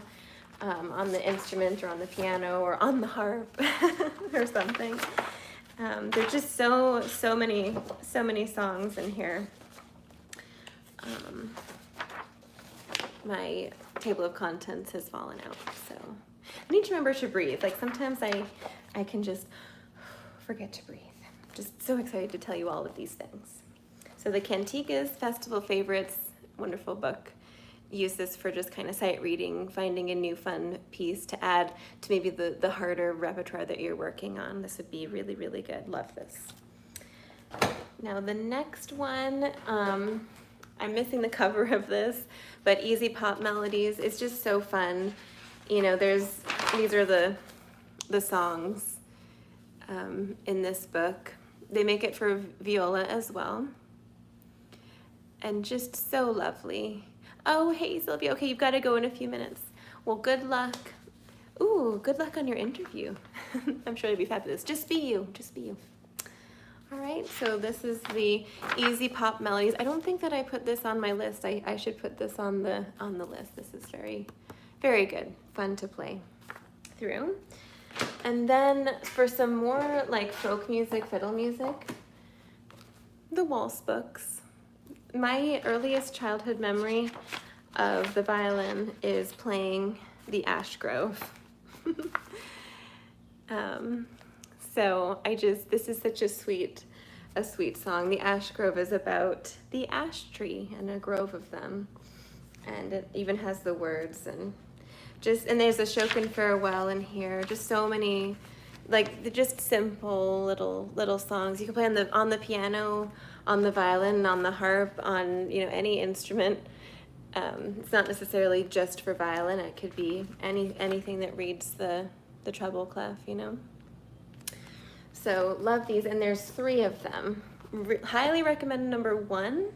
on the instrument or on the piano or on the harp or something. There's just so many songs in here. My table of contents has fallen out, so I need to remember to breathe. Like, sometimes I can just forget to breathe. I'm just so excited to tell you all of these things. So the Cantigas Festival Favorites, wonderful book. Use this for just kind of sight reading, finding a new fun piece to add to maybe the harder repertoire that you're working on. This would be really, really good. Love this. Now the next one, I'm missing the cover of this, but Easy Pop Melodies is just so fun. You know, these are the songs in this book. They make it for viola as well. And just so lovely. Oh, hey, Sylvia. Okay, you've got to go in a few minutes. Well, good luck. Ooh, good luck on your interview. I'm sure it'll be fabulous. Just be you. Just be you. All right, so this is the Easy Pop Melodies. I don't think that I put this on my list. I should put this on the list. This is very, very good. Fun to play through. And then for some more like folk music, fiddle music, the waltz books. My earliest childhood memory of the violin is playing the Ash Grove. So this is such a sweet song. The Ash Grove is about the ash tree and a grove of them. And it even has the words and there's a Shokin farewell in here. Just so many, like, just simple little songs. You can play on the piano, on the violin, on the harp, on, you know, any instrument. It's not necessarily just for violin. It could be anything that reads the treble clef, you know. So love these, and there's 3 of them. Highly recommend number 1,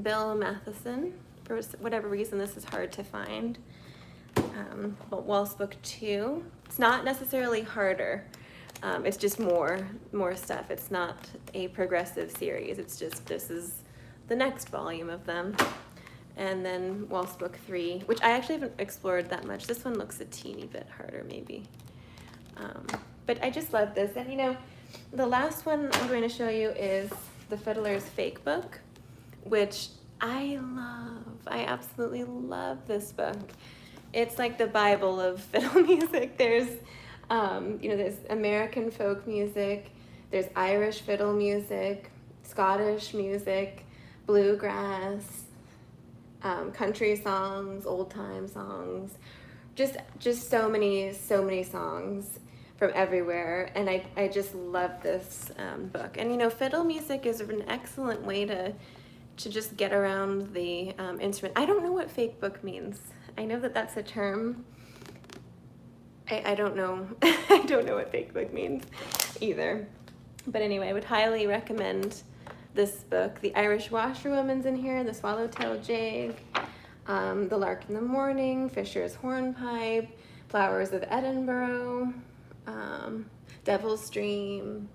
Bill Matheson. For whatever reason, this is hard to find. But Waltz Book 2, it's not necessarily harder. It's just more stuff. It's not a progressive series. It's just, this is the next volume of them. And then Waltz Book 3, which I actually haven't explored that much. This one looks a teeny bit harder, maybe. But I just love this. And, you know, the last one I'm going to show you is The Fiddler's Fake Book, which I love. I absolutely love this book. It's like the Bible of fiddle music. There's, you know, there's American folk music, there's Irish fiddle music, Scottish music, bluegrass, country songs, old time songs, just so many songs from everywhere. And I just love this book. And you know, fiddle music is an excellent way to just get around the instrument. I don't know what fake book means. I know that that's a term. I don't know. I don't know what fake book means either. But anyway, I would highly recommend this book. The Irish Washerwoman's in here, The Swallowtail Jig, The Lark in the Morning, Fisher's Hornpipe, Flowers of Edinburgh, Devil's Dream,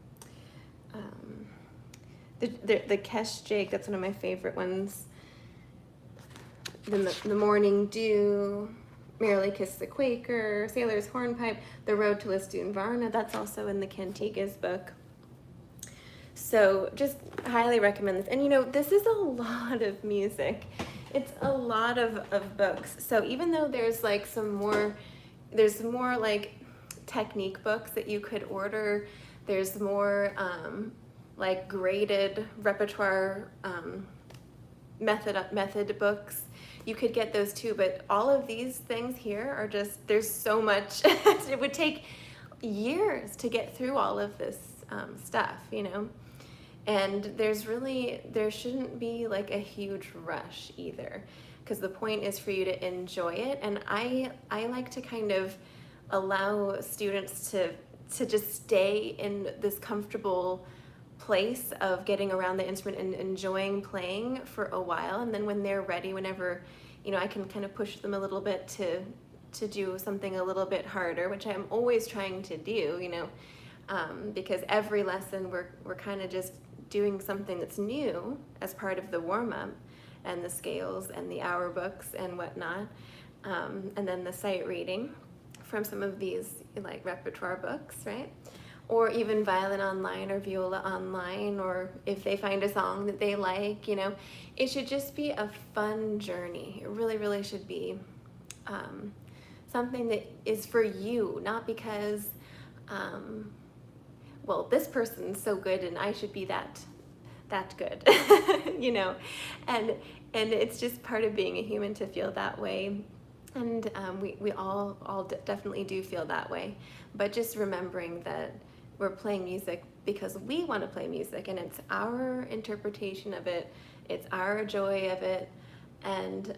the Kesh Jig, that's one of my favorite ones. Then the Morning Dew, Merrily Kiss the Quaker, Sailor's Hornpipe, The Road to Lisdoon Varna, that's also in the Cantigas book. So just highly recommend this. And you know, this is a lot of music. It's a lot of books. So even though there's like there's more like technique books that you could order, there's more like graded repertoire method books. You could get those too, but all of these things here are just, there's so much. It would take years to get through all of this stuff, you know? And there shouldn't be like a huge rush either, because the point is for you to enjoy it. And I like to kind of allow students to just stay in this comfortable place of getting around the instrument and enjoying playing for a while. And then when they're ready, whenever, you know, I can kind of push them a little bit to do something a little bit harder, which I'm always trying to do, you know, because every lesson we're kind of just doing something that's new as part of the warm-up and the scales and the hour books and whatnot, and then the sight reading from some of these like repertoire books, right? Or even violin online or viola online, or if they find a song that they like, you know, it should just be a fun journey. It really, really should be something that is for you, not because well, this person's so good and I should be that good, you know, and it's just part of being a human to feel that way. And we all definitely do feel that way, but just remembering that we're playing music because we want to play music, and it's our interpretation of it, it's our joy of it. And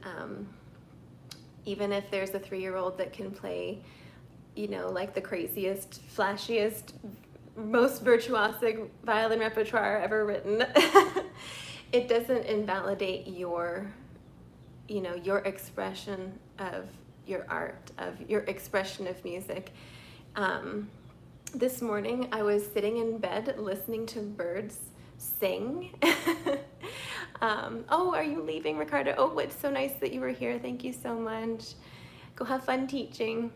even if there's a 3-year-old that can play, you know, like the craziest, flashiest, most virtuosic violin repertoire ever written, it doesn't invalidate your, you know, your expression of your art, of your expression of music. This morning I was sitting in bed listening to birds sing. Oh, are you leaving, Ricardo? Oh, it's so nice that you were here. Thank you so much. Go have fun teaching.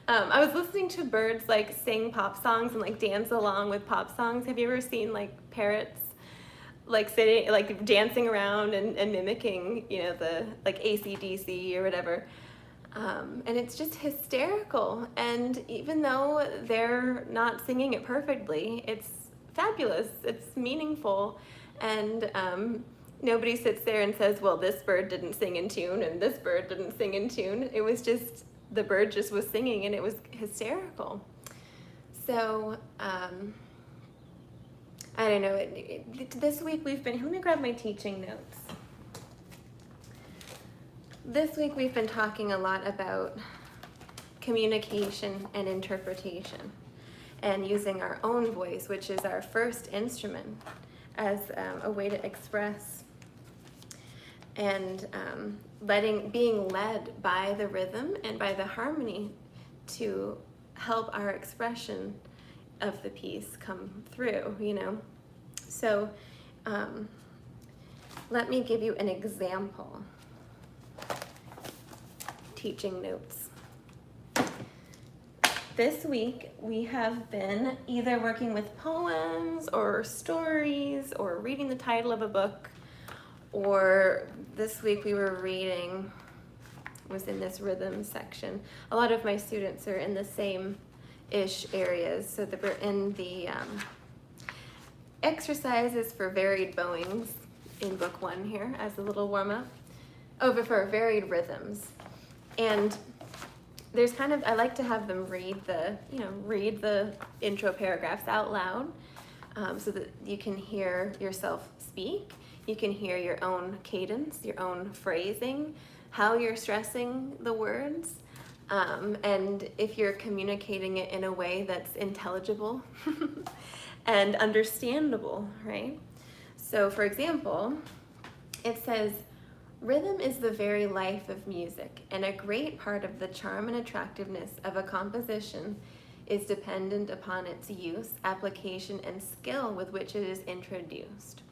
I was listening to birds like sing pop songs and like dance along with pop songs. Have you ever seen like parrots like sitting, like dancing around and mimicking, you know, the like AC/DC or whatever? And it's just hysterical. And even though they're not singing it perfectly, it's fabulous. It's meaningful. And nobody sits there and says, well, this bird didn't sing in tune and this bird didn't sing in tune. It was just, the bird just was singing and it was hysterical. So, I don't know, this week we've been, let me grab my teaching notes. This week we've been talking a lot about communication and interpretation and using our own voice, which is our first instrument, as a way to express, and being led by the rhythm and by the harmony to help our expression of the piece come through, you know. So let me give you an example. Teaching notes. This week we have been either working with poems or stories or reading the title of a book, or this week we were reading, was in this rhythm section. A lot of my students are in the same-ish areas, so that we're in the exercises for varied bowings in book 1 here as a little warm-up. over for varied rhythms. And there's kind of, I like to have them read the intro paragraphs out loud, so that you can hear yourself speak. You can hear your own cadence, your own phrasing, how you're stressing the words, and if you're communicating it in a way that's intelligible and understandable, right? So for example, it says, rhythm is the very life of music, and a great part of the charm and attractiveness of a composition is dependent upon its use, application, and skill with which it is introduced.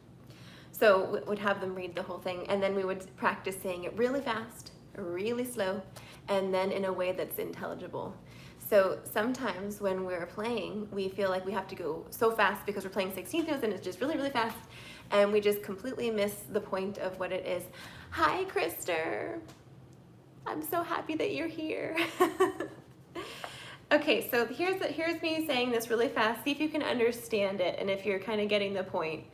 So we would have them read the whole thing, and then we would practice saying it really fast, really slow, and then in a way that's intelligible. So sometimes when we're playing, we feel like we have to go so fast because we're playing 16th notes and it's just really, really fast, and we just completely miss the point of what it is. Hi, Krister. I'm so happy that you're here. Okay, so here's me saying this really fast. See if you can understand it and if you're kind of getting the point,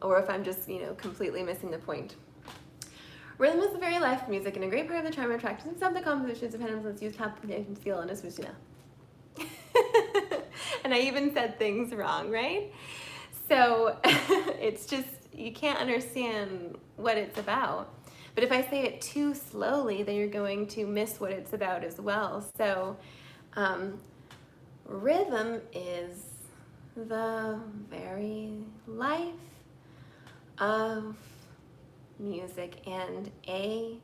or if I'm just, completely missing the point. Rhythm is the very life of music and a great part of the charm and attractiveness of the composition is dependent on its use, application, skill, and disposition. And I even said things wrong, right? So it's just, you can't understand what it's about. But if I say it too slowly, then you're going to miss what it's about as well. So rhythm is the very life of music and a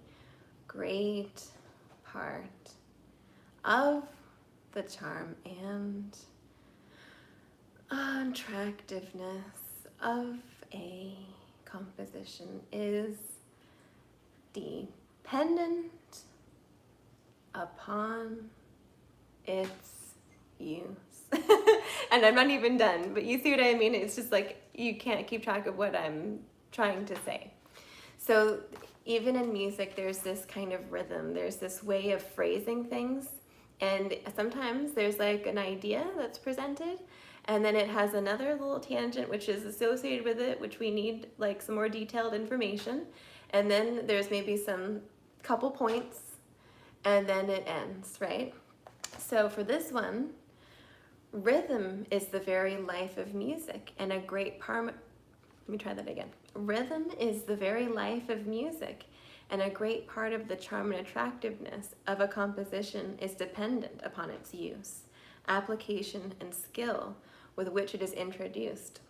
great part of the charm and attractiveness of a composition is dependent upon its use. And I'm not even done, but you see what I mean? It's just like you can't keep track of what I'm trying to say. So even in music, there's this kind of rhythm, there's this way of phrasing things, and sometimes there's like an idea that's presented, and then it has another little tangent which is associated with it, which we need like some more detailed information, and then there's maybe some couple points, and then it ends, right? So for this one, rhythm is the very life of music and a great part. Let me try that again. Rhythm is the very life of music, and a great part of the charm and attractiveness of a composition is dependent upon its use, application, and skill with which it is introduced.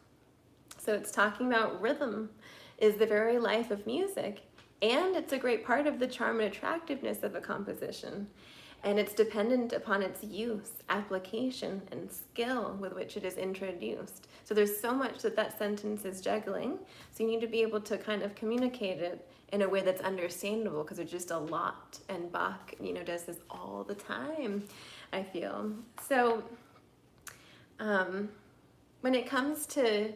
So it's talking about rhythm is the very life of music, and it's a great part of the charm and attractiveness of a composition, and it's dependent upon its use, application, and skill with which it is introduced. So there's so much that sentence is juggling, so you need to be able to kind of communicate it in a way that's understandable, because there's just a lot, and Bach, does this all the time, I feel. So when it comes to,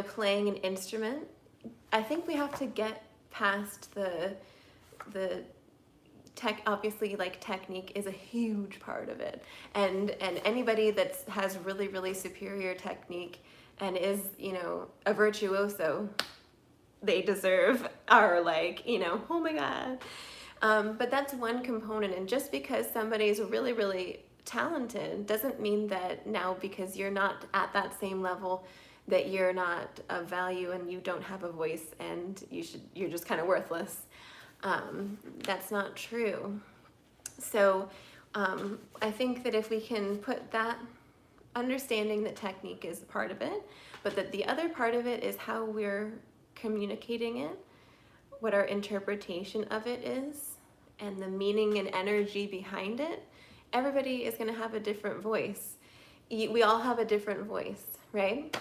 playing an instrument, I think we have to get past the obviously, like, technique is a huge part of it, and anybody that has really, really superior technique and is, a virtuoso, they deserve our, like, oh my God. But that's one component, and just because somebody's really, really talented doesn't mean that now, because you're not at that same level, that you're not of value and you don't have a voice and you're just kind of worthless. That's not true. So I think that if we can put that understanding that technique is part of it, but that the other part of it is how we're communicating it, what our interpretation of it is, and the meaning and energy behind it, everybody is going to have a different voice. We all have a different voice, right?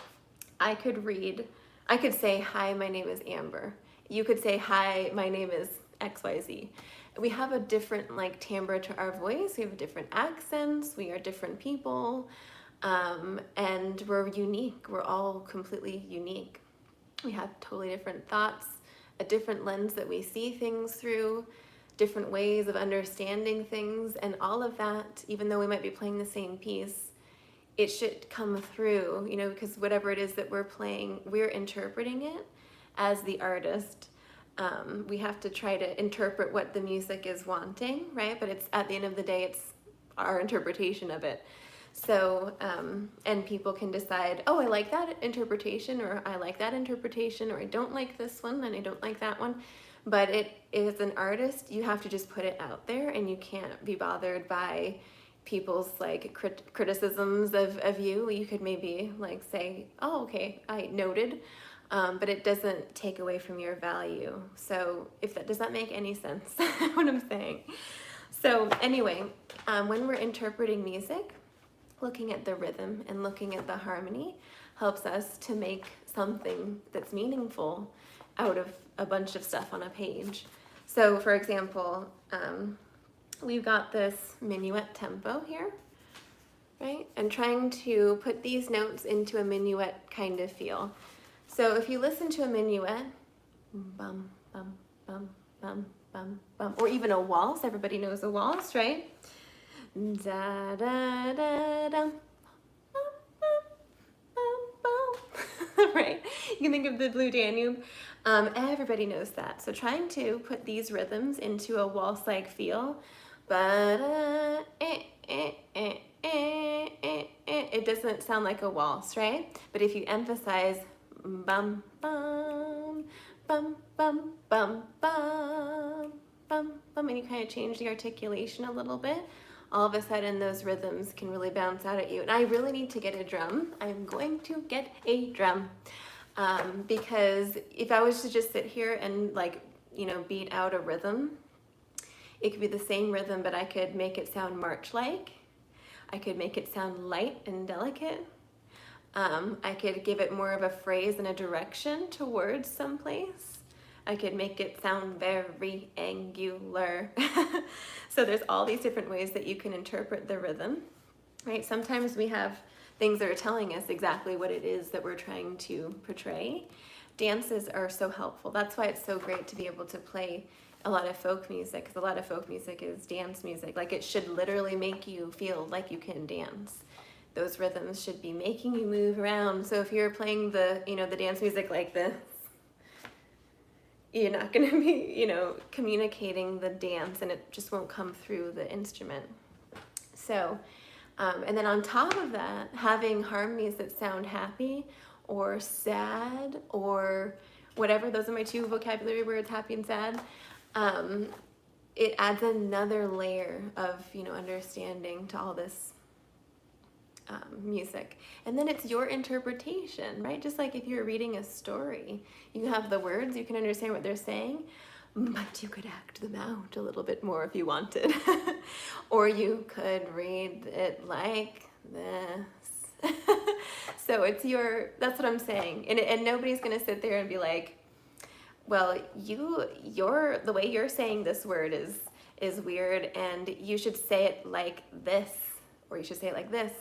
I could say, hi, my name is Amber. You could say, hi, my name is XYZ. We have a different, like, timbre to our voice. We have different accents. We are different people. And we're unique. We're all completely unique. We have totally different thoughts, a different lens that we see things through, different ways of understanding things, and all of that, even though we might be playing the same piece, it should come through, because whatever it is that we're playing, we're interpreting it as the artist. we have to try to interpret what the music is wanting, right? But it's at the end of the day, it's our interpretation of it. So, and people can decide, oh, I like that interpretation, or I like that interpretation, or I don't like this one, and I don't like that one. But it, as an artist, you have to just put it out there, and you can't be bothered by people's like criticisms of you. You could maybe like say, oh, okay, I noted, but it doesn't take away from your value. So if that, does that make any sense, what I'm saying? So anyway, when we're interpreting music, looking at the rhythm and looking at the harmony helps us to make something that's meaningful out of a bunch of stuff on a page. So for example, we've got this minuet tempo here, right? And trying to put these notes into a minuet kind of feel. So if you listen to a minuet, bum, bum, bum, bum, bum, bum, or even a waltz, everybody knows a waltz, right? Da da da da, right? You can think of the Blue Danube. Everybody knows that. So trying to put these rhythms into a waltz-like feel, it doesn't sound like a waltz, right? But if you emphasize bum bum bum bum bum bum bum bum, and you kind of change the articulation a little bit, all of a sudden those rhythms can really bounce out at you. And I really need to get a drum. I'm going to get a drum, because if I was to just sit here and like, you know, beat out a rhythm, it could be the same rhythm, but I could make it sound march-like. I could make it sound light and delicate. I could give it more of a phrase and a direction towards someplace. I could make it sound very angular. So there's all these different ways that you can interpret the rhythm, right? Sometimes we have things that are telling us exactly what it is that we're trying to portray. Dances are so helpful. That's why it's so great to be able to play a lot of folk music, because a lot of folk music is dance music. Like, it should literally make you feel like you can dance. Those rhythms should be making you move around. So if you're playing the, you know, the dance music like this, you're not going to be, you know, communicating the dance, and it just won't come through the instrument. So, and then on top of that, having harmonies that sound happy or sad or whatever, those are my two vocabulary words, happy and sad. It adds another layer of, you know, understanding to all this music. And then it's your interpretation, right? Just like if you're reading a story, you have the words, you can understand what they're saying, but you could act them out a little bit more if you wanted. Or you could read it like this. So it's your, that's what I'm saying. And nobody's gonna sit there and be like, well, the way you're saying this word is weird, and you should say it like this, or you should say it like this,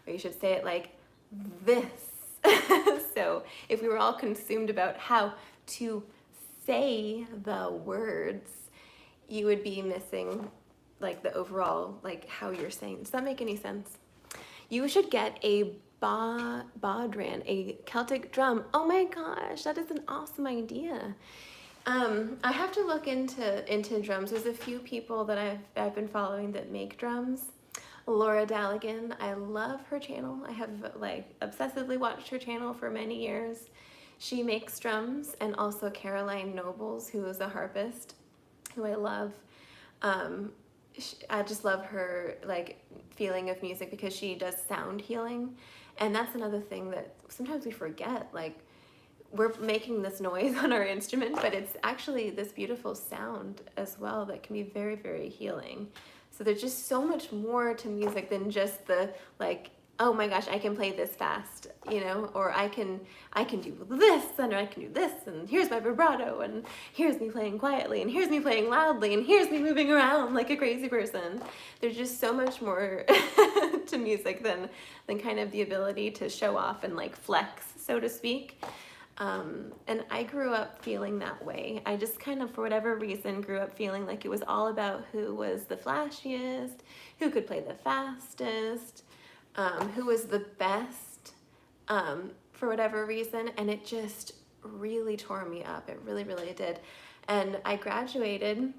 or you should say it like this. So if we were all consumed about how to say the words, you would be missing like the overall, like how you're saying. Does that make any sense? You should get a bodhran, a Celtic drum. Oh my gosh, that is an awesome idea. I have to look into drums. There's a few people that I've been following that make drums. Laura Daligan, I love her channel. I have like obsessively watched her channel for many years. She makes drums, and also Caroline Nobles, who is a harpist, who I love. I just love her like feeling of music, because she does sound healing. And that's another thing that sometimes we forget, like we're making this noise on our instrument, but it's actually this beautiful sound as well that can be very, very healing. So there's just so much more to music than just the like, oh my gosh, I can play this fast, you know, or I can do this, and I can do this, and here's my vibrato, and here's me playing quietly, and here's me playing loudly, and here's me moving around like a crazy person. There's just so much more to music than kind of the ability to show off and like flex, so to speak. And I grew up feeling that way. I just kind of, for whatever reason, grew up feeling like it was all about who was the flashiest, who could play the fastest, who was the best, for whatever reason. And it just really tore me up. It really, really did. And I graduated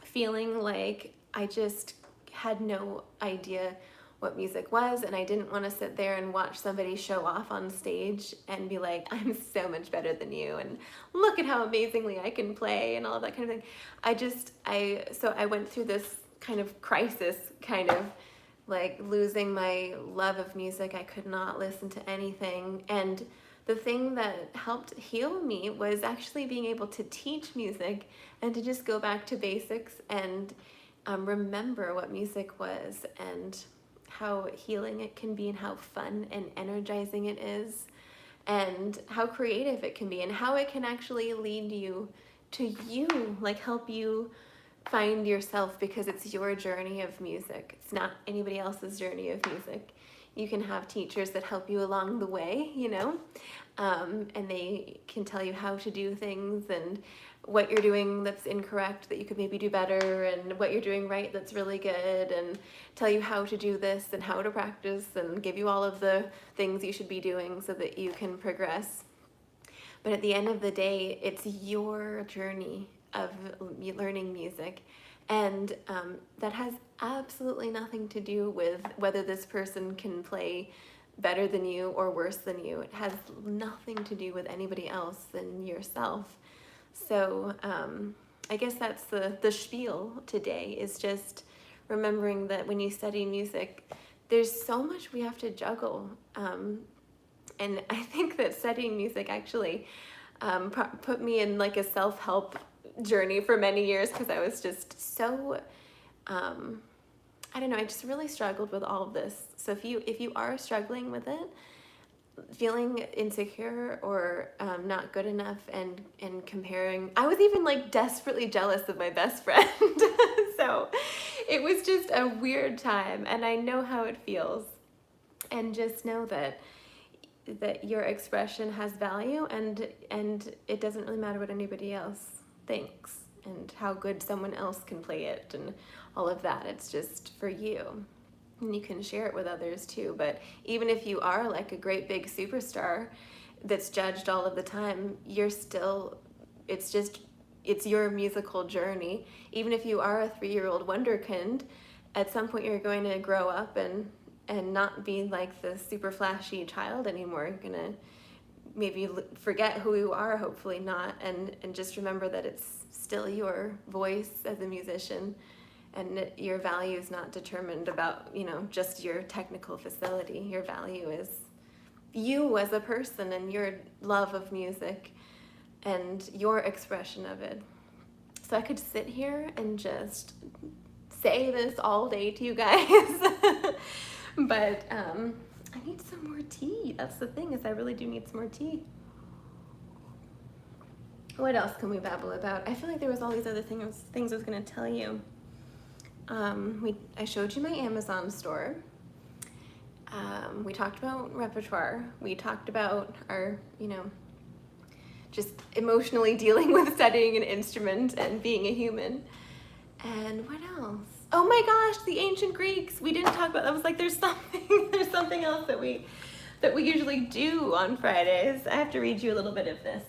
feeling like I just had no idea what music was, and I didn't want to sit there and watch somebody show off on stage and be like, I'm so much better than you, and look at how amazingly I can play, and all of that kind of thing. So I went through this kind of crisis, kind of like losing my love of music. I could not listen to anything, and the thing that helped heal me was actually being able to teach music and to just go back to basics and remember what music was and how healing it can be and how fun and energizing it is and how creative it can be and how it can actually lead you to you, like help you find yourself, because it's your journey of music. It's not anybody else's journey of music. You can have teachers that help you along the way, you know, and they can tell you how to do things and what you're doing that's incorrect that you could maybe do better, and what you're doing right that's really good, and tell you how to do this and how to practice and give you all of the things you should be doing so that you can progress. But at the end of the day, it's your journey of learning music, and that has absolutely nothing to do with whether this person can play better than you or worse than you. It has nothing to do with anybody else than yourself. So I guess that's the spiel today, is just remembering that when you study music, there's so much we have to juggle. And I think that studying music actually put me in like a self-help journey for many years, because I was just so, I don't know, I just really struggled with all of this. So if you are struggling with it, feeling insecure or not good enough and comparing, I was even like desperately jealous of my best friend. So it was just a weird time, and I know how it feels. And just know that your expression has value, and it doesn't really matter what anybody else thinks and how good someone else can play it and all of that. It's just for you. And you can share it with others too. But even if you are like a great big superstar that's judged all of the time, you're still, it's your musical journey. Even if you are a 3-year-old wonderkind, at some point you're going to grow up and not be like the super flashy child anymore. You're gonna maybe forget who you are, hopefully not, and just remember that it's still your voice as a musician, and your value is not determined about, you know, just your technical facility. Your value is you as a person and your love of music and your expression of it. So I could sit here and just say this all day to you guys. But I need some more tea. That's the thing, is I really do need some more tea. What else can we babble about? I feel like there was all these other things I was going to tell you. I showed you my Amazon store. We talked about Repertoire. We talked about our, you know, just emotionally dealing with studying an instrument and being a human. And what else? Oh my gosh, the ancient Greeks. We didn't talk about that. I was like, there's something else that we usually do on Fridays. I have to read you a little bit of this.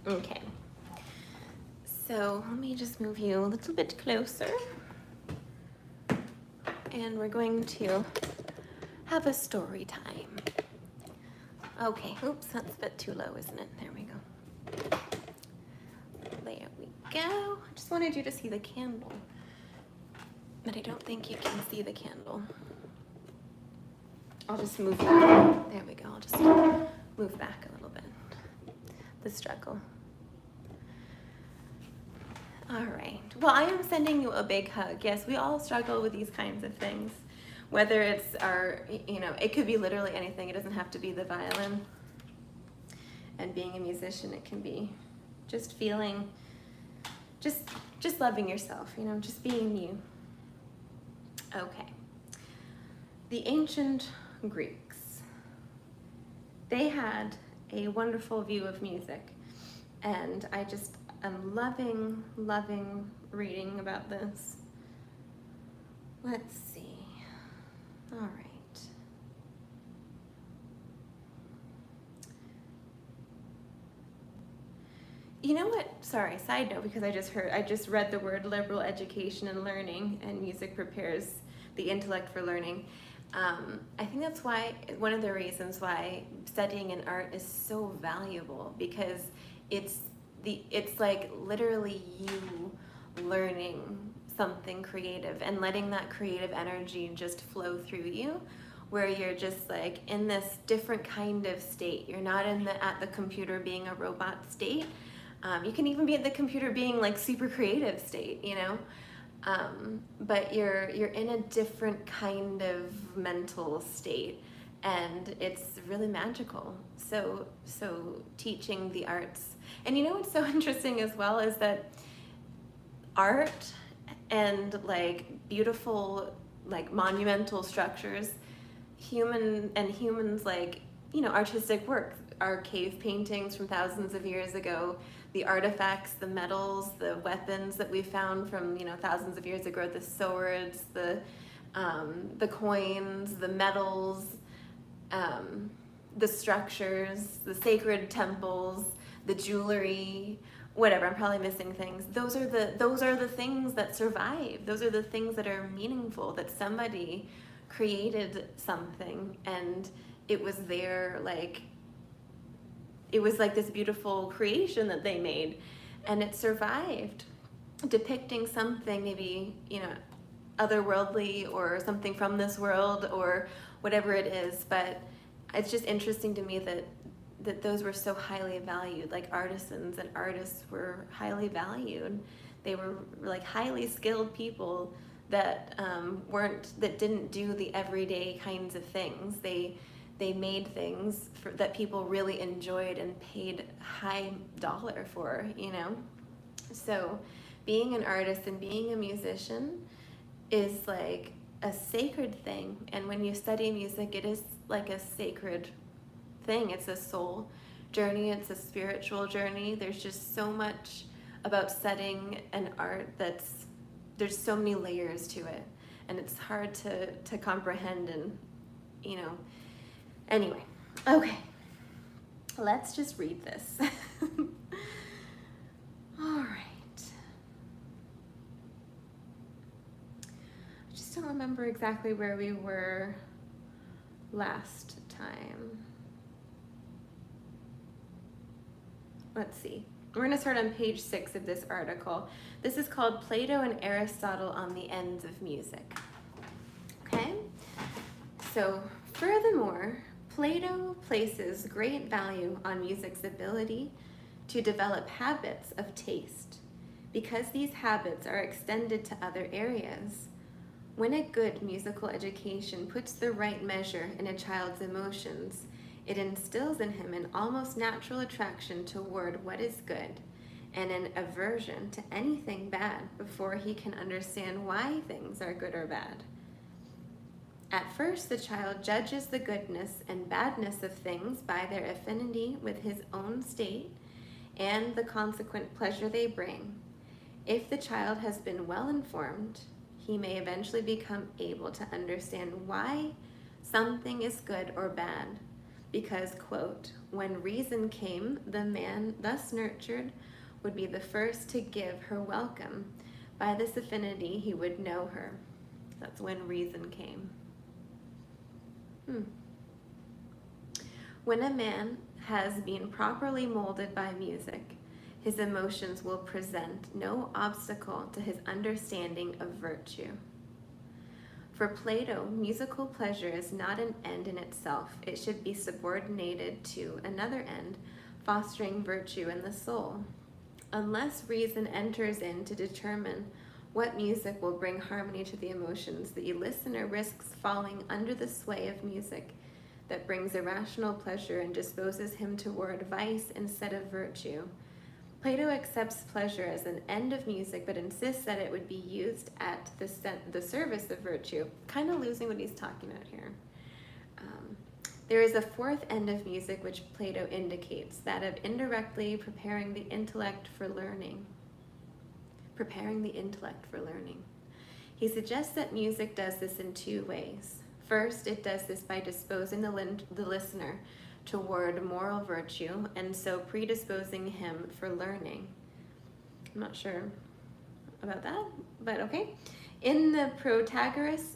Okay. So let me just move you a little bit closer. And we're going to have a story time. Okay, oops, that's a bit too low, isn't it? There we go. There we go. I just wanted you to see the candle, but I don't think you can see the candle. I'll just move back. There we go. I'll just move back a little bit. The struggle. All right. Well, I am sending you a big hug. Yes, we all struggle with these kinds of things. Whether it's our, you know, it could be literally anything. It doesn't have to be the violin. And being a musician, it can be just feeling, just loving yourself, you know, just being you. Okay. The ancient Greeks, they had a wonderful view of music, and I just am loving reading about this. Let's see. All right. You know what? Sorry, side note, because I just read the word liberal education and learning, and music prepares the intellect for learning. I think that's why, one of the reasons why studying an art is so valuable, because it's like literally you learning something creative and letting that creative energy just flow through you, where you're just like in this different kind of state. You're not at the computer being a robot state. You can even be at the computer being like super creative state, you know? But you're in a different kind of mental state, and it's really magical. So teaching the arts. And you know what's so interesting as well is that art and like beautiful, like monumental structures, humans, like, you know, artistic work, our cave paintings from thousands of years ago, the artifacts, the metals, the weapons that we found from, you know, thousands of years ago, the swords, the coins, the metals, the structures, the sacred temples, the jewelry, whatever, I'm probably missing things. Those are the things that survive. Those are the things that are meaningful, that somebody created something and it was their, like, it was like this beautiful creation that they made, and it survived, depicting something maybe, you know, otherworldly or something from this world or whatever it is. But it's just interesting to me that those were so highly valued. Like artisans and artists were highly valued. They were like highly skilled people that didn't do the everyday kinds of things. They made things that people really enjoyed and paid high dollar for, you know? So being an artist and being a musician is like a sacred thing. And when you study music, it is like a sacred thing. It's a soul journey. It's a spiritual journey. There's just so much about studying an art there's so many layers to it. And it's hard to comprehend and, you know, anyway, okay, let's just read this. All right. I just don't remember exactly where we were last time. Let's see. We're going to start on page 6 of this article. This is called Plato and Aristotle on the Ends of Music. Okay? So, furthermore, Plato places great value on music's ability to develop habits of taste, because these habits are extended to other areas. When a good musical education puts the right measure in a child's emotions, it instills in him an almost natural attraction toward what is good and an aversion to anything bad before he can understand why things are good or bad. At first, the child judges the goodness and badness of things by their affinity with his own state and the consequent pleasure they bring. If the child has been well informed, he may eventually become able to understand why something is good or bad, because, quote, when reason came, the man thus nurtured would be the first to give her welcome. By this affinity, he would know her. That's when reason came. When a man has been properly molded by music, his emotions will present no obstacle to his understanding of virtue. For Plato, musical pleasure is not an end in itself. It should be subordinated to another end, fostering virtue in the soul. Unless reason enters in to determine what music will bring harmony to the emotions, the listener risks falling under the sway of music that brings irrational pleasure and disposes him toward vice instead of virtue. Plato accepts pleasure as an end of music, but insists that it would be used at the service of virtue, kind of losing what he's talking about here. There is a fourth end of music which Plato indicates, that of indirectly preparing the intellect for learning. Preparing the intellect for learning. He suggests that music does this in two ways. First, it does this by disposing the listener toward moral virtue, and so predisposing him for learning. I'm not sure about that, but okay. In the Protagoras,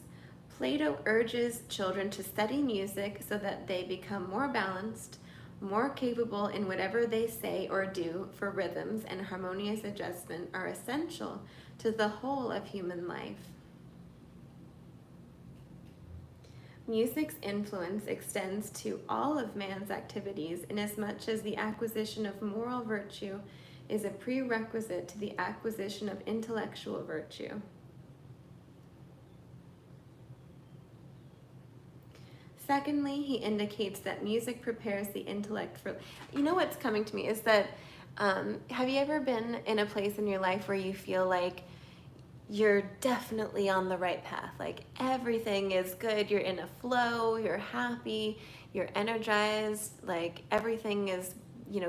Plato urges children to study music so that they become more balanced, more capable in whatever they say or do, for rhythms and harmonious adjustment are essential to the whole of human life. Music's influence extends to all of man's activities, inasmuch as the acquisition of moral virtue is a prerequisite to the acquisition of intellectual virtue. Secondly, he indicates that music prepares the intellect for... You know what's coming to me is that, have you ever been in a place in your life where you feel like you're definitely on the right path? Like everything is good, you're in a flow, you're happy, you're energized, like everything is,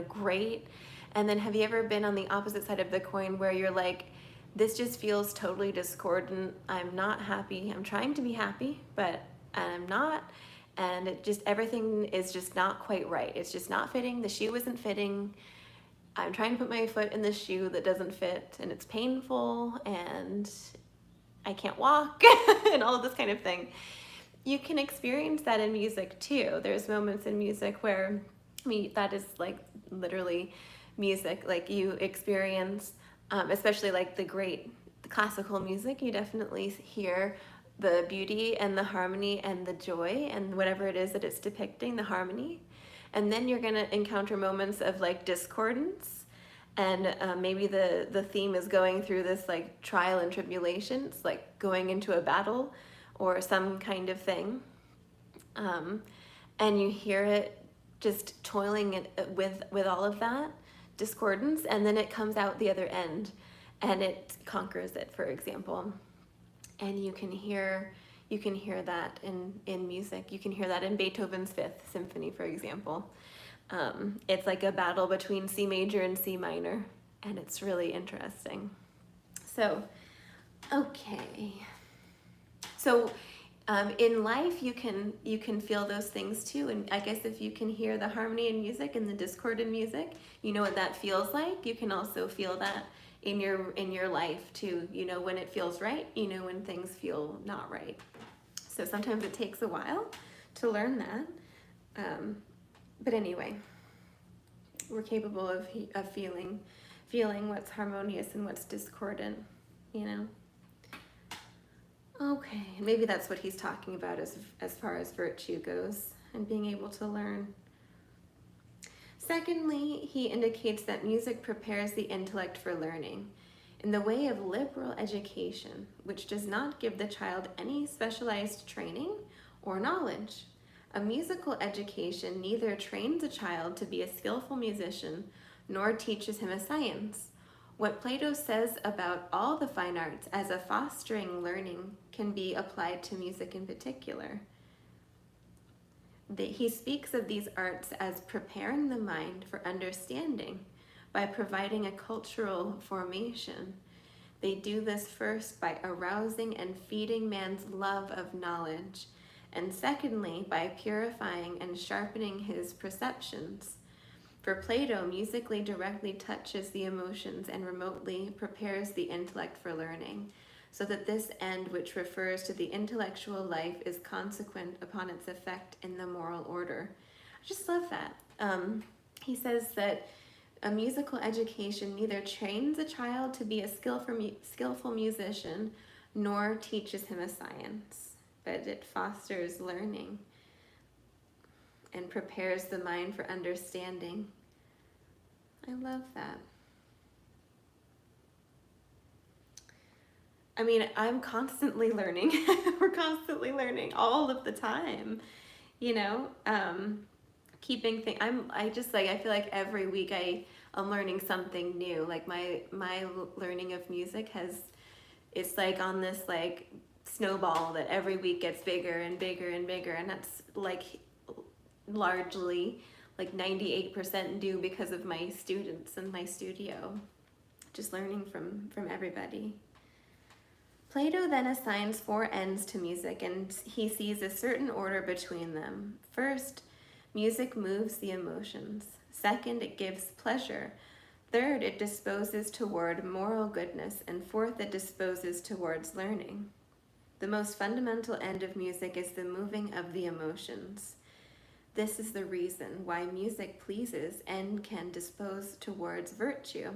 great. And then have you ever been on the opposite side of the coin where you're like, this just feels totally discordant, I'm not happy, I'm trying to be happy, but I'm not, and everything is just not quite right. It's just not fitting, the shoe isn't fitting, I'm trying to put my foot in the shoe that doesn't fit, and it's painful, and I can't walk, and all of this kind of thing. You can experience that in music too. There's moments in music where, that is like literally music, like you experience, especially like the great classical music, you definitely hear the beauty and the harmony and the joy and whatever it is that it's depicting, the harmony. And then you're gonna encounter moments of like discordance, and maybe the theme is going through this like trial and tribulations, like going into a battle or some kind of thing. And you hear it just toiling with all of that discordance, and then it comes out the other end and it conquers it, for example. And you can hear that in music. You can hear that in Beethoven's Fifth Symphony, for example. It's like a battle between C major and C minor, and it's really interesting. So, okay. So, in life, you can feel those things too. And I guess if you can hear the harmony in music and the discord in music, you know what that feels like. You can also feel that in your life too. You know when it feels right, you know when things feel not right. So sometimes it takes a while to learn that. But anyway, we're capable of feeling what's harmonious and what's discordant, Okay, maybe that's what he's talking about as far as virtue goes and being able to learn. Secondly, he indicates that music prepares the intellect for learning in the way of liberal education, which does not give the child any specialized training or knowledge. A musical education neither trains a child to be a skillful musician nor teaches him a science. What Plato says about all the fine arts as a fostering learning can be applied to music in particular. He speaks of these arts as preparing the mind for understanding by providing a cultural formation. They do this first by arousing and feeding man's love of knowledge, and secondly by purifying and sharpening his perceptions. For Plato, musically directly touches the emotions and remotely prepares the intellect for learning, so that this end, which refers to the intellectual life, is consequent upon its effect in the moral order. I just love that. He says that a musical education neither trains a child to be a skillful musician nor teaches him a science, but it fosters learning and prepares the mind for understanding. I love that. I mean, I'm constantly learning. We're constantly learning all of the time, keeping things. I feel like every week I'm learning something new. Like my learning of music it's like on this like snowball that every week gets bigger and bigger and bigger, and that's like largely like 98% due because of my students and my studio, just learning from everybody. Plato then assigns 4 ends to music, and he sees a certain order between them. First, Music moves the emotions. Second, it gives pleasure. Third, it disposes toward moral goodness. And fourth, it disposes towards learning. The most fundamental end of music is the moving of the emotions. This is the reason why music pleases and can dispose towards virtue.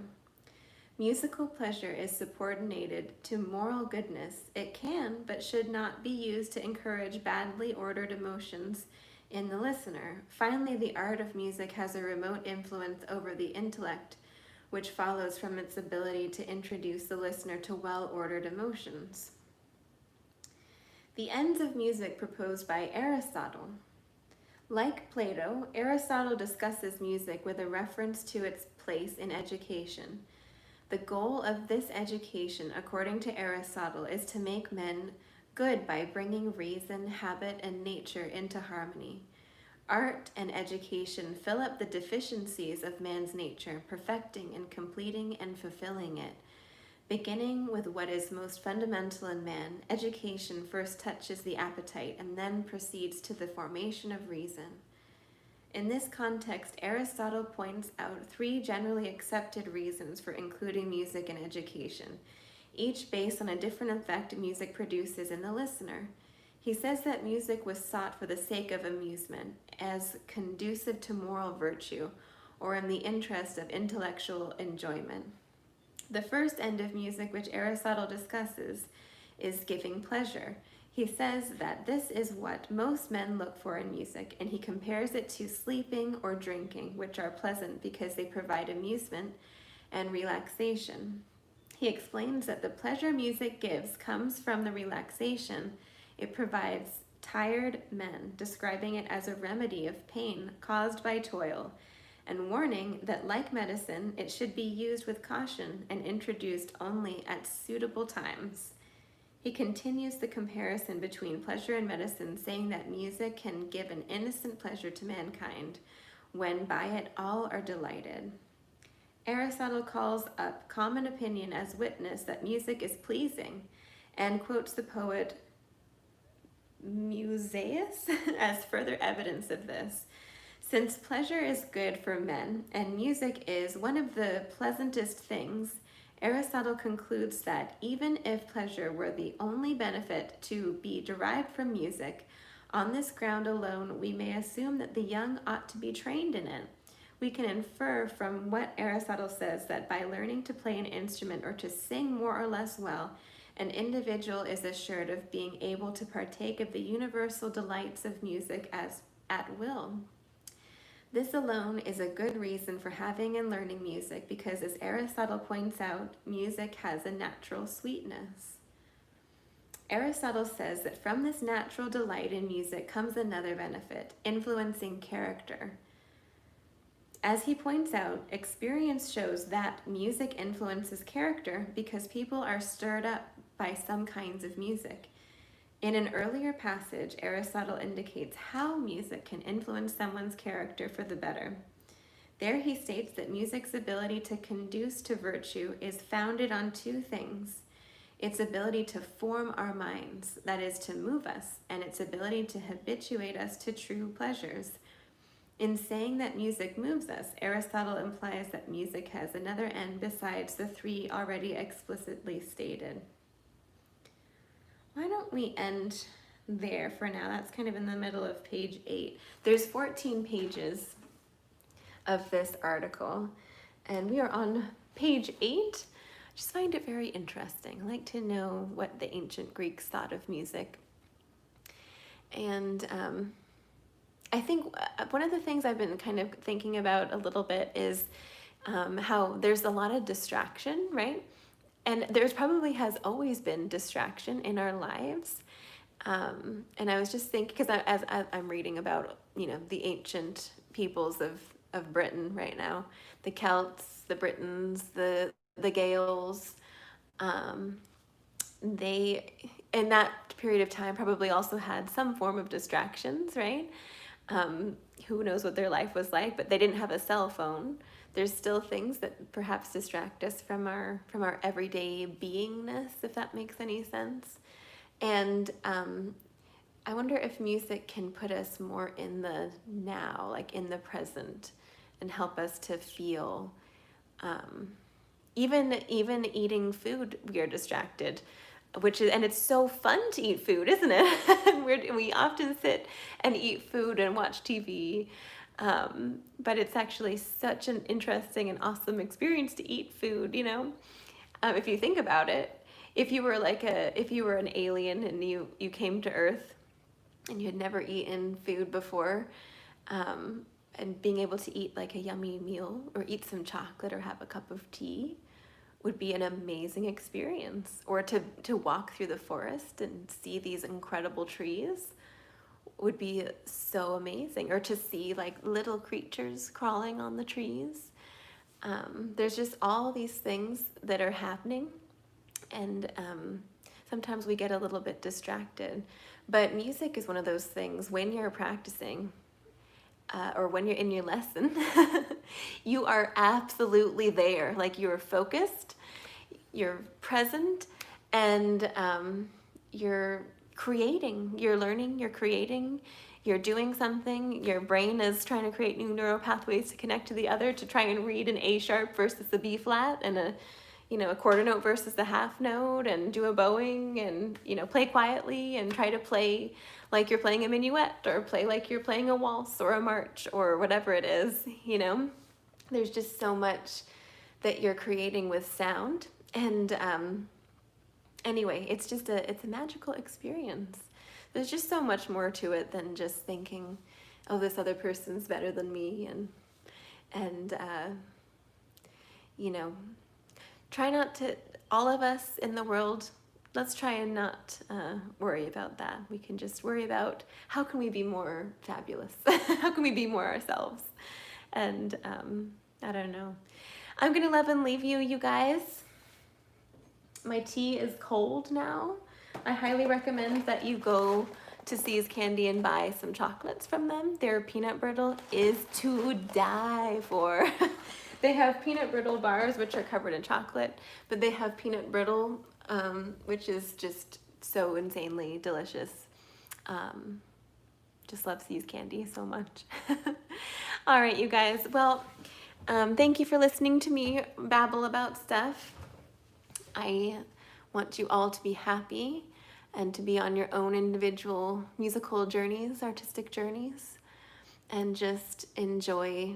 Musical pleasure is subordinated to moral goodness. It can, but should not be used to encourage badly ordered emotions in the listener. Finally, the art of music has a remote influence over the intellect, which follows from its ability to introduce the listener to well-ordered emotions. The ends of music proposed by Aristotle. Like Plato, Aristotle discusses music with a reference to its place in education. The goal of this education, according to Aristotle, is to make men good by bringing reason, habit, and nature into harmony. Art and education fill up the deficiencies of man's nature, perfecting and completing and fulfilling it. Beginning with what is most fundamental in man, education first touches the appetite and then proceeds to the formation of reason. In this context, Aristotle points out three generally accepted reasons for including music in education, each based on a different effect music produces in the listener. He says that music was sought for the sake of amusement, as conducive to moral virtue, or in the interest of intellectual enjoyment. The first end of music which Aristotle discusses is giving pleasure. He says that this is what most men look for in music, and he compares it to sleeping or drinking, which are pleasant because they provide amusement and relaxation. He explains that the pleasure music gives comes from the relaxation it provides tired men, describing it as a remedy of pain caused by toil, and warning that, like medicine, it should be used with caution and introduced only at suitable times. He continues the comparison between pleasure and medicine, saying that music can give an innocent pleasure to mankind, when by it all are delighted. Aristotle calls up common opinion as witness that music is pleasing, and quotes the poet Musaeus as further evidence of this. Since pleasure is good for men, and music is one of the pleasantest things, Aristotle concludes that even if pleasure were the only benefit to be derived from music, on this ground alone we may assume that the young ought to be trained in it. We can infer from what Aristotle says that by learning to play an instrument or to sing more or less well, an individual is assured of being able to partake of the universal delights of music as at will. This alone is a good reason for having and learning music because, as Aristotle points out, music has a natural sweetness. Aristotle says that from this natural delight in music comes another benefit, influencing character. As he points out, experience shows that music influences character because people are stirred up by some kinds of music. In an earlier passage, Aristotle indicates how music can influence someone's character for the better. There he states that music's ability to conduce to virtue is founded on two things: its ability to form our minds, that is, to move us, and its ability to habituate us to true pleasures. In saying that music moves us, Aristotle implies that music has another end besides the three already explicitly stated. Why don't we end there for now? That's kind of in the middle of page 8. There's 14 pages of this article, and we are on page 8. I just find it very interesting. I like to know what the ancient Greeks thought of music. And I think one of the things I've been kind of thinking about a little bit is how there's a lot of distraction, right? And there's probably has always been distraction in our lives. And I was just thinking, because as I'm reading about, the ancient peoples of Britain right now, the Celts, the Britons, the Gaels, they, in that period of time, probably also had some form of distractions, right? Who knows what their life was like, but they didn't have a cell phone. There's still things that perhaps distract us from our everyday beingness, if that makes any sense. And I wonder if music can put us more in the now, like in the present, and help us to feel. Even eating food, we are distracted, and it's so fun to eat food, isn't it? We often sit and eat food and watch TV, but it's actually such an interesting and awesome experience to eat food, you know? If you think about it, if you were an alien and you came to Earth and you had never eaten food before, and being able to eat like a yummy meal or eat some chocolate or have a cup of tea would be an amazing experience. Or to walk through the forest and see these incredible trees would be so amazing. Or to see like little creatures crawling on the trees. There's just all these things that are happening, and sometimes we get a little bit distracted. But music is one of those things when you're practicing, or when you're in your lesson, you are absolutely there. Like you're focused, you're present, and you're creating, you're learning, you're creating, you're doing something. Your brain is trying to create new neural pathways to connect to the other, to try and read an A sharp versus a B flat, and a quarter note versus the half note, and do a bowing, and play quietly and try to play like you're playing a minuet, or play like you're playing a waltz or a march or whatever it is. There's just so much that you're creating with sound, and anyway, it's a magical experience. There's just so much more to it than just thinking, oh, this other person's better than me, and try not to, all of us in the world, let's try and not worry about that. We can just worry about how can we be more fabulous? How can we be more ourselves? And I don't know. I'm gonna love and leave you guys. My tea is cold now. I highly recommend that you go to See's Candy and buy some chocolates from them. Their peanut brittle is to die for. They have peanut brittle bars, which are covered in chocolate, but they have peanut brittle, which is just so insanely delicious. Just love See's Candy so much. All right, you guys. Well, thank you for listening to me babble about stuff. I want you all to be happy and to be on your own individual musical journeys, artistic journeys, and just enjoy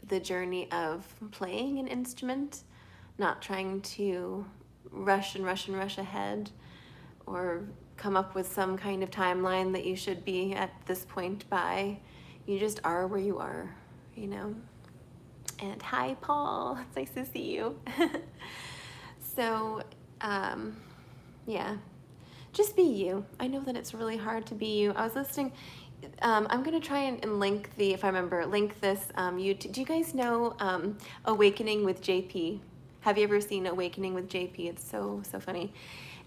the journey of playing an instrument, not trying to rush ahead or come up with some kind of timeline that you should be at this point by. You just are where you are, And hi, Paul. It's nice to see you. So, yeah, just be you. I know that it's really hard to be you. I was listening. I'm going to try and link if I remember, link this YouTube. Do you guys know Awakening with JP? Have you ever seen Awakening with JP? It's so funny.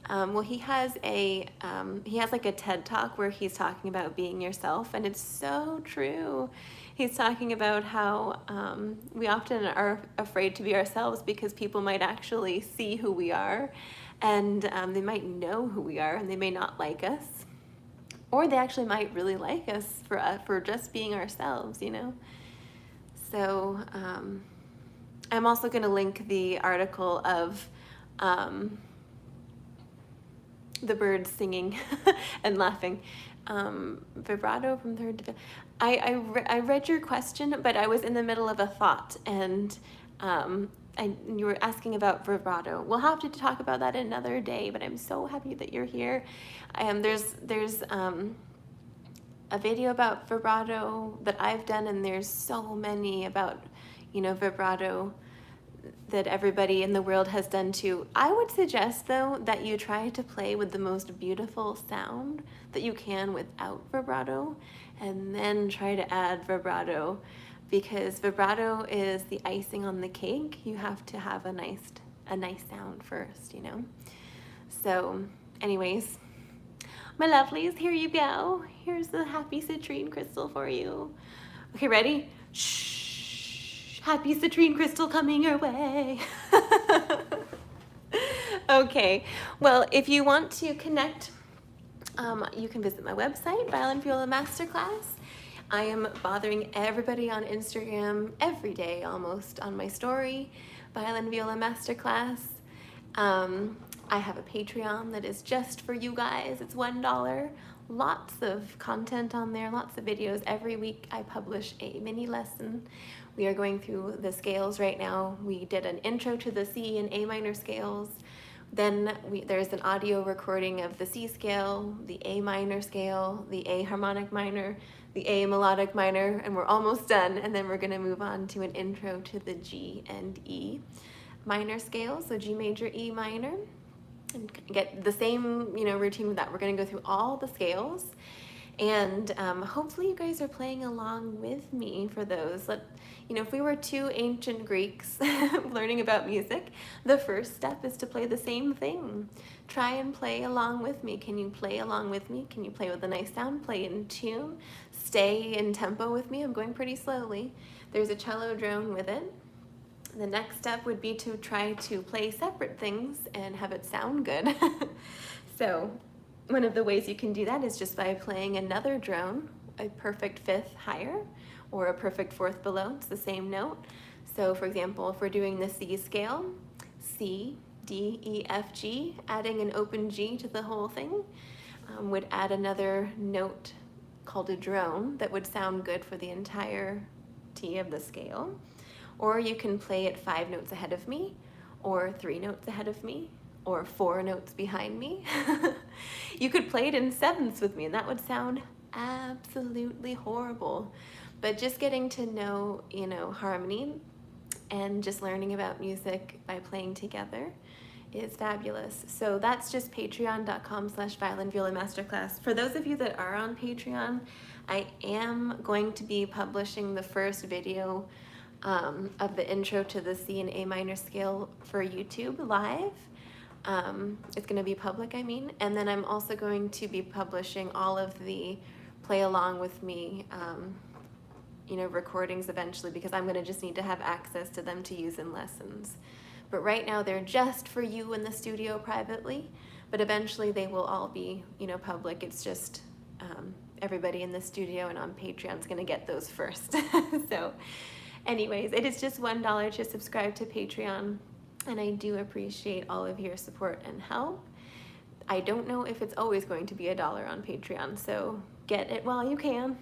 Well, he has like a TED Talk where he's talking about being yourself, and it's so true. He's talking about how we often are afraid to be ourselves because people might actually see who we are, and they might know who we are, and they may not like us. Or they actually might really like us for just being ourselves, So I'm also going to link the article of the birds singing and laughing. Vibrato from third to fifth. I read your question, but I was in the middle of a thought, and you were asking about vibrato. We'll have to talk about that another day, but I'm so happy that you're here. There's a video about vibrato that I've done, and there's so many about, vibrato that everybody in the world has done too. I would suggest, though, that you try to play with the most beautiful sound that you can without vibrato, and then try to add vibrato, because vibrato is the icing on the cake. You have to have a nice sound first, So, anyways, my lovelies, here you go. Here's the happy citrine crystal for you. Okay, ready? Shh. Happy citrine crystal coming your way. Okay, well, if you want to connect You can visit my website, Violin Viola Masterclass. I am bothering everybody on Instagram every day almost on my story, Violin Viola Masterclass. I have a Patreon that is just for you guys. It's $1. Lots of content on there, lots of videos. Every week I publish a mini lesson. We are going through the scales right now. We did an intro to the C and A minor scales. Then there's an audio recording of the C scale, the A minor scale, the A harmonic minor, the A melodic minor, and we're almost done. And then we're gonna move on to an intro to the G and E minor scale, so G major, E minor, and get the same routine with that. We're gonna go through all the scales, and hopefully you guys are playing along with me for those. If we were two ancient Greeks learning about music, the first step is to play the same thing. Try and play along with me. Can you play along with me? Can you play with a nice sound? Play in tune? Stay in tempo with me? I'm going pretty slowly. There's a cello drone with it. The next step would be to try to play separate things and have it sound good. So one of the ways you can do that is just by playing another drone, a perfect fifth higher or a perfect fourth below. It's the same note. So for example, if we're doing the C scale, C, D, E, F, G, adding an open G to the whole thing would add another note called a drone that would sound good for the entire T of the scale. Or you can play it 5 notes ahead of me, or 3 notes ahead of me, or 4 notes behind me. You could play it in sevenths with me and that would sound absolutely horrible. But just getting to know, harmony and just learning about music by playing together is fabulous. So that's just patreon.com/Violin Viola Masterclass. For those of you that are on Patreon, I am going to be publishing the first video of the intro to the C and A minor scale for YouTube live. It's going to be public, and then I'm also going to be publishing all of the play along with me recordings eventually, because I'm going to just need to have access to them to use in lessons. But right now they're just for you in the studio privately, but eventually they will all be public. It's just everybody in the studio and on Patreon is going to get those first. So anyways, it is just $1 to subscribe to Patreon, and I do appreciate all of your support and help. I don't know if it's always going to be $1 on Patreon, so get it while you can.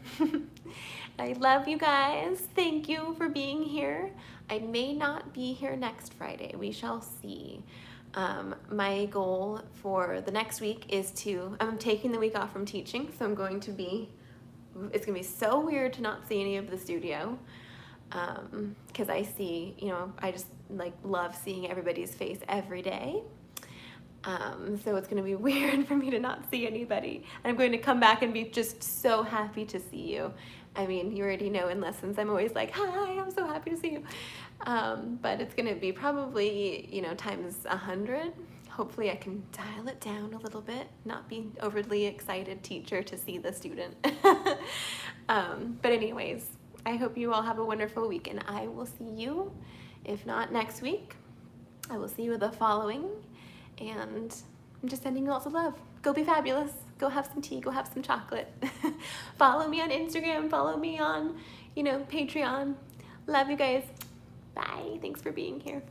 I love you guys. Thank you for being here. I may not be here next Friday. We shall see. My goal for the next week is I'm taking the week off from teaching, so it's going to be so weird to not see any of the studio. Because I see, I just love seeing everybody's face every day. So it's going to be weird for me to not see anybody. And I'm going to come back and be just so happy to see you. You already know in lessons, I'm always like, hi, I'm so happy to see you. But it's going to be probably, times 100. Hopefully I can dial it down a little bit, not be overly excited teacher to see the student. But anyways, I hope you all have a wonderful week, and I will see you, if not next week, I will see you the following, and I'm just sending you lots of love. Go be fabulous. Go have some tea. Go have some chocolate. Follow me on Instagram. Follow me on, Patreon. Love you guys. Bye. Thanks for being here.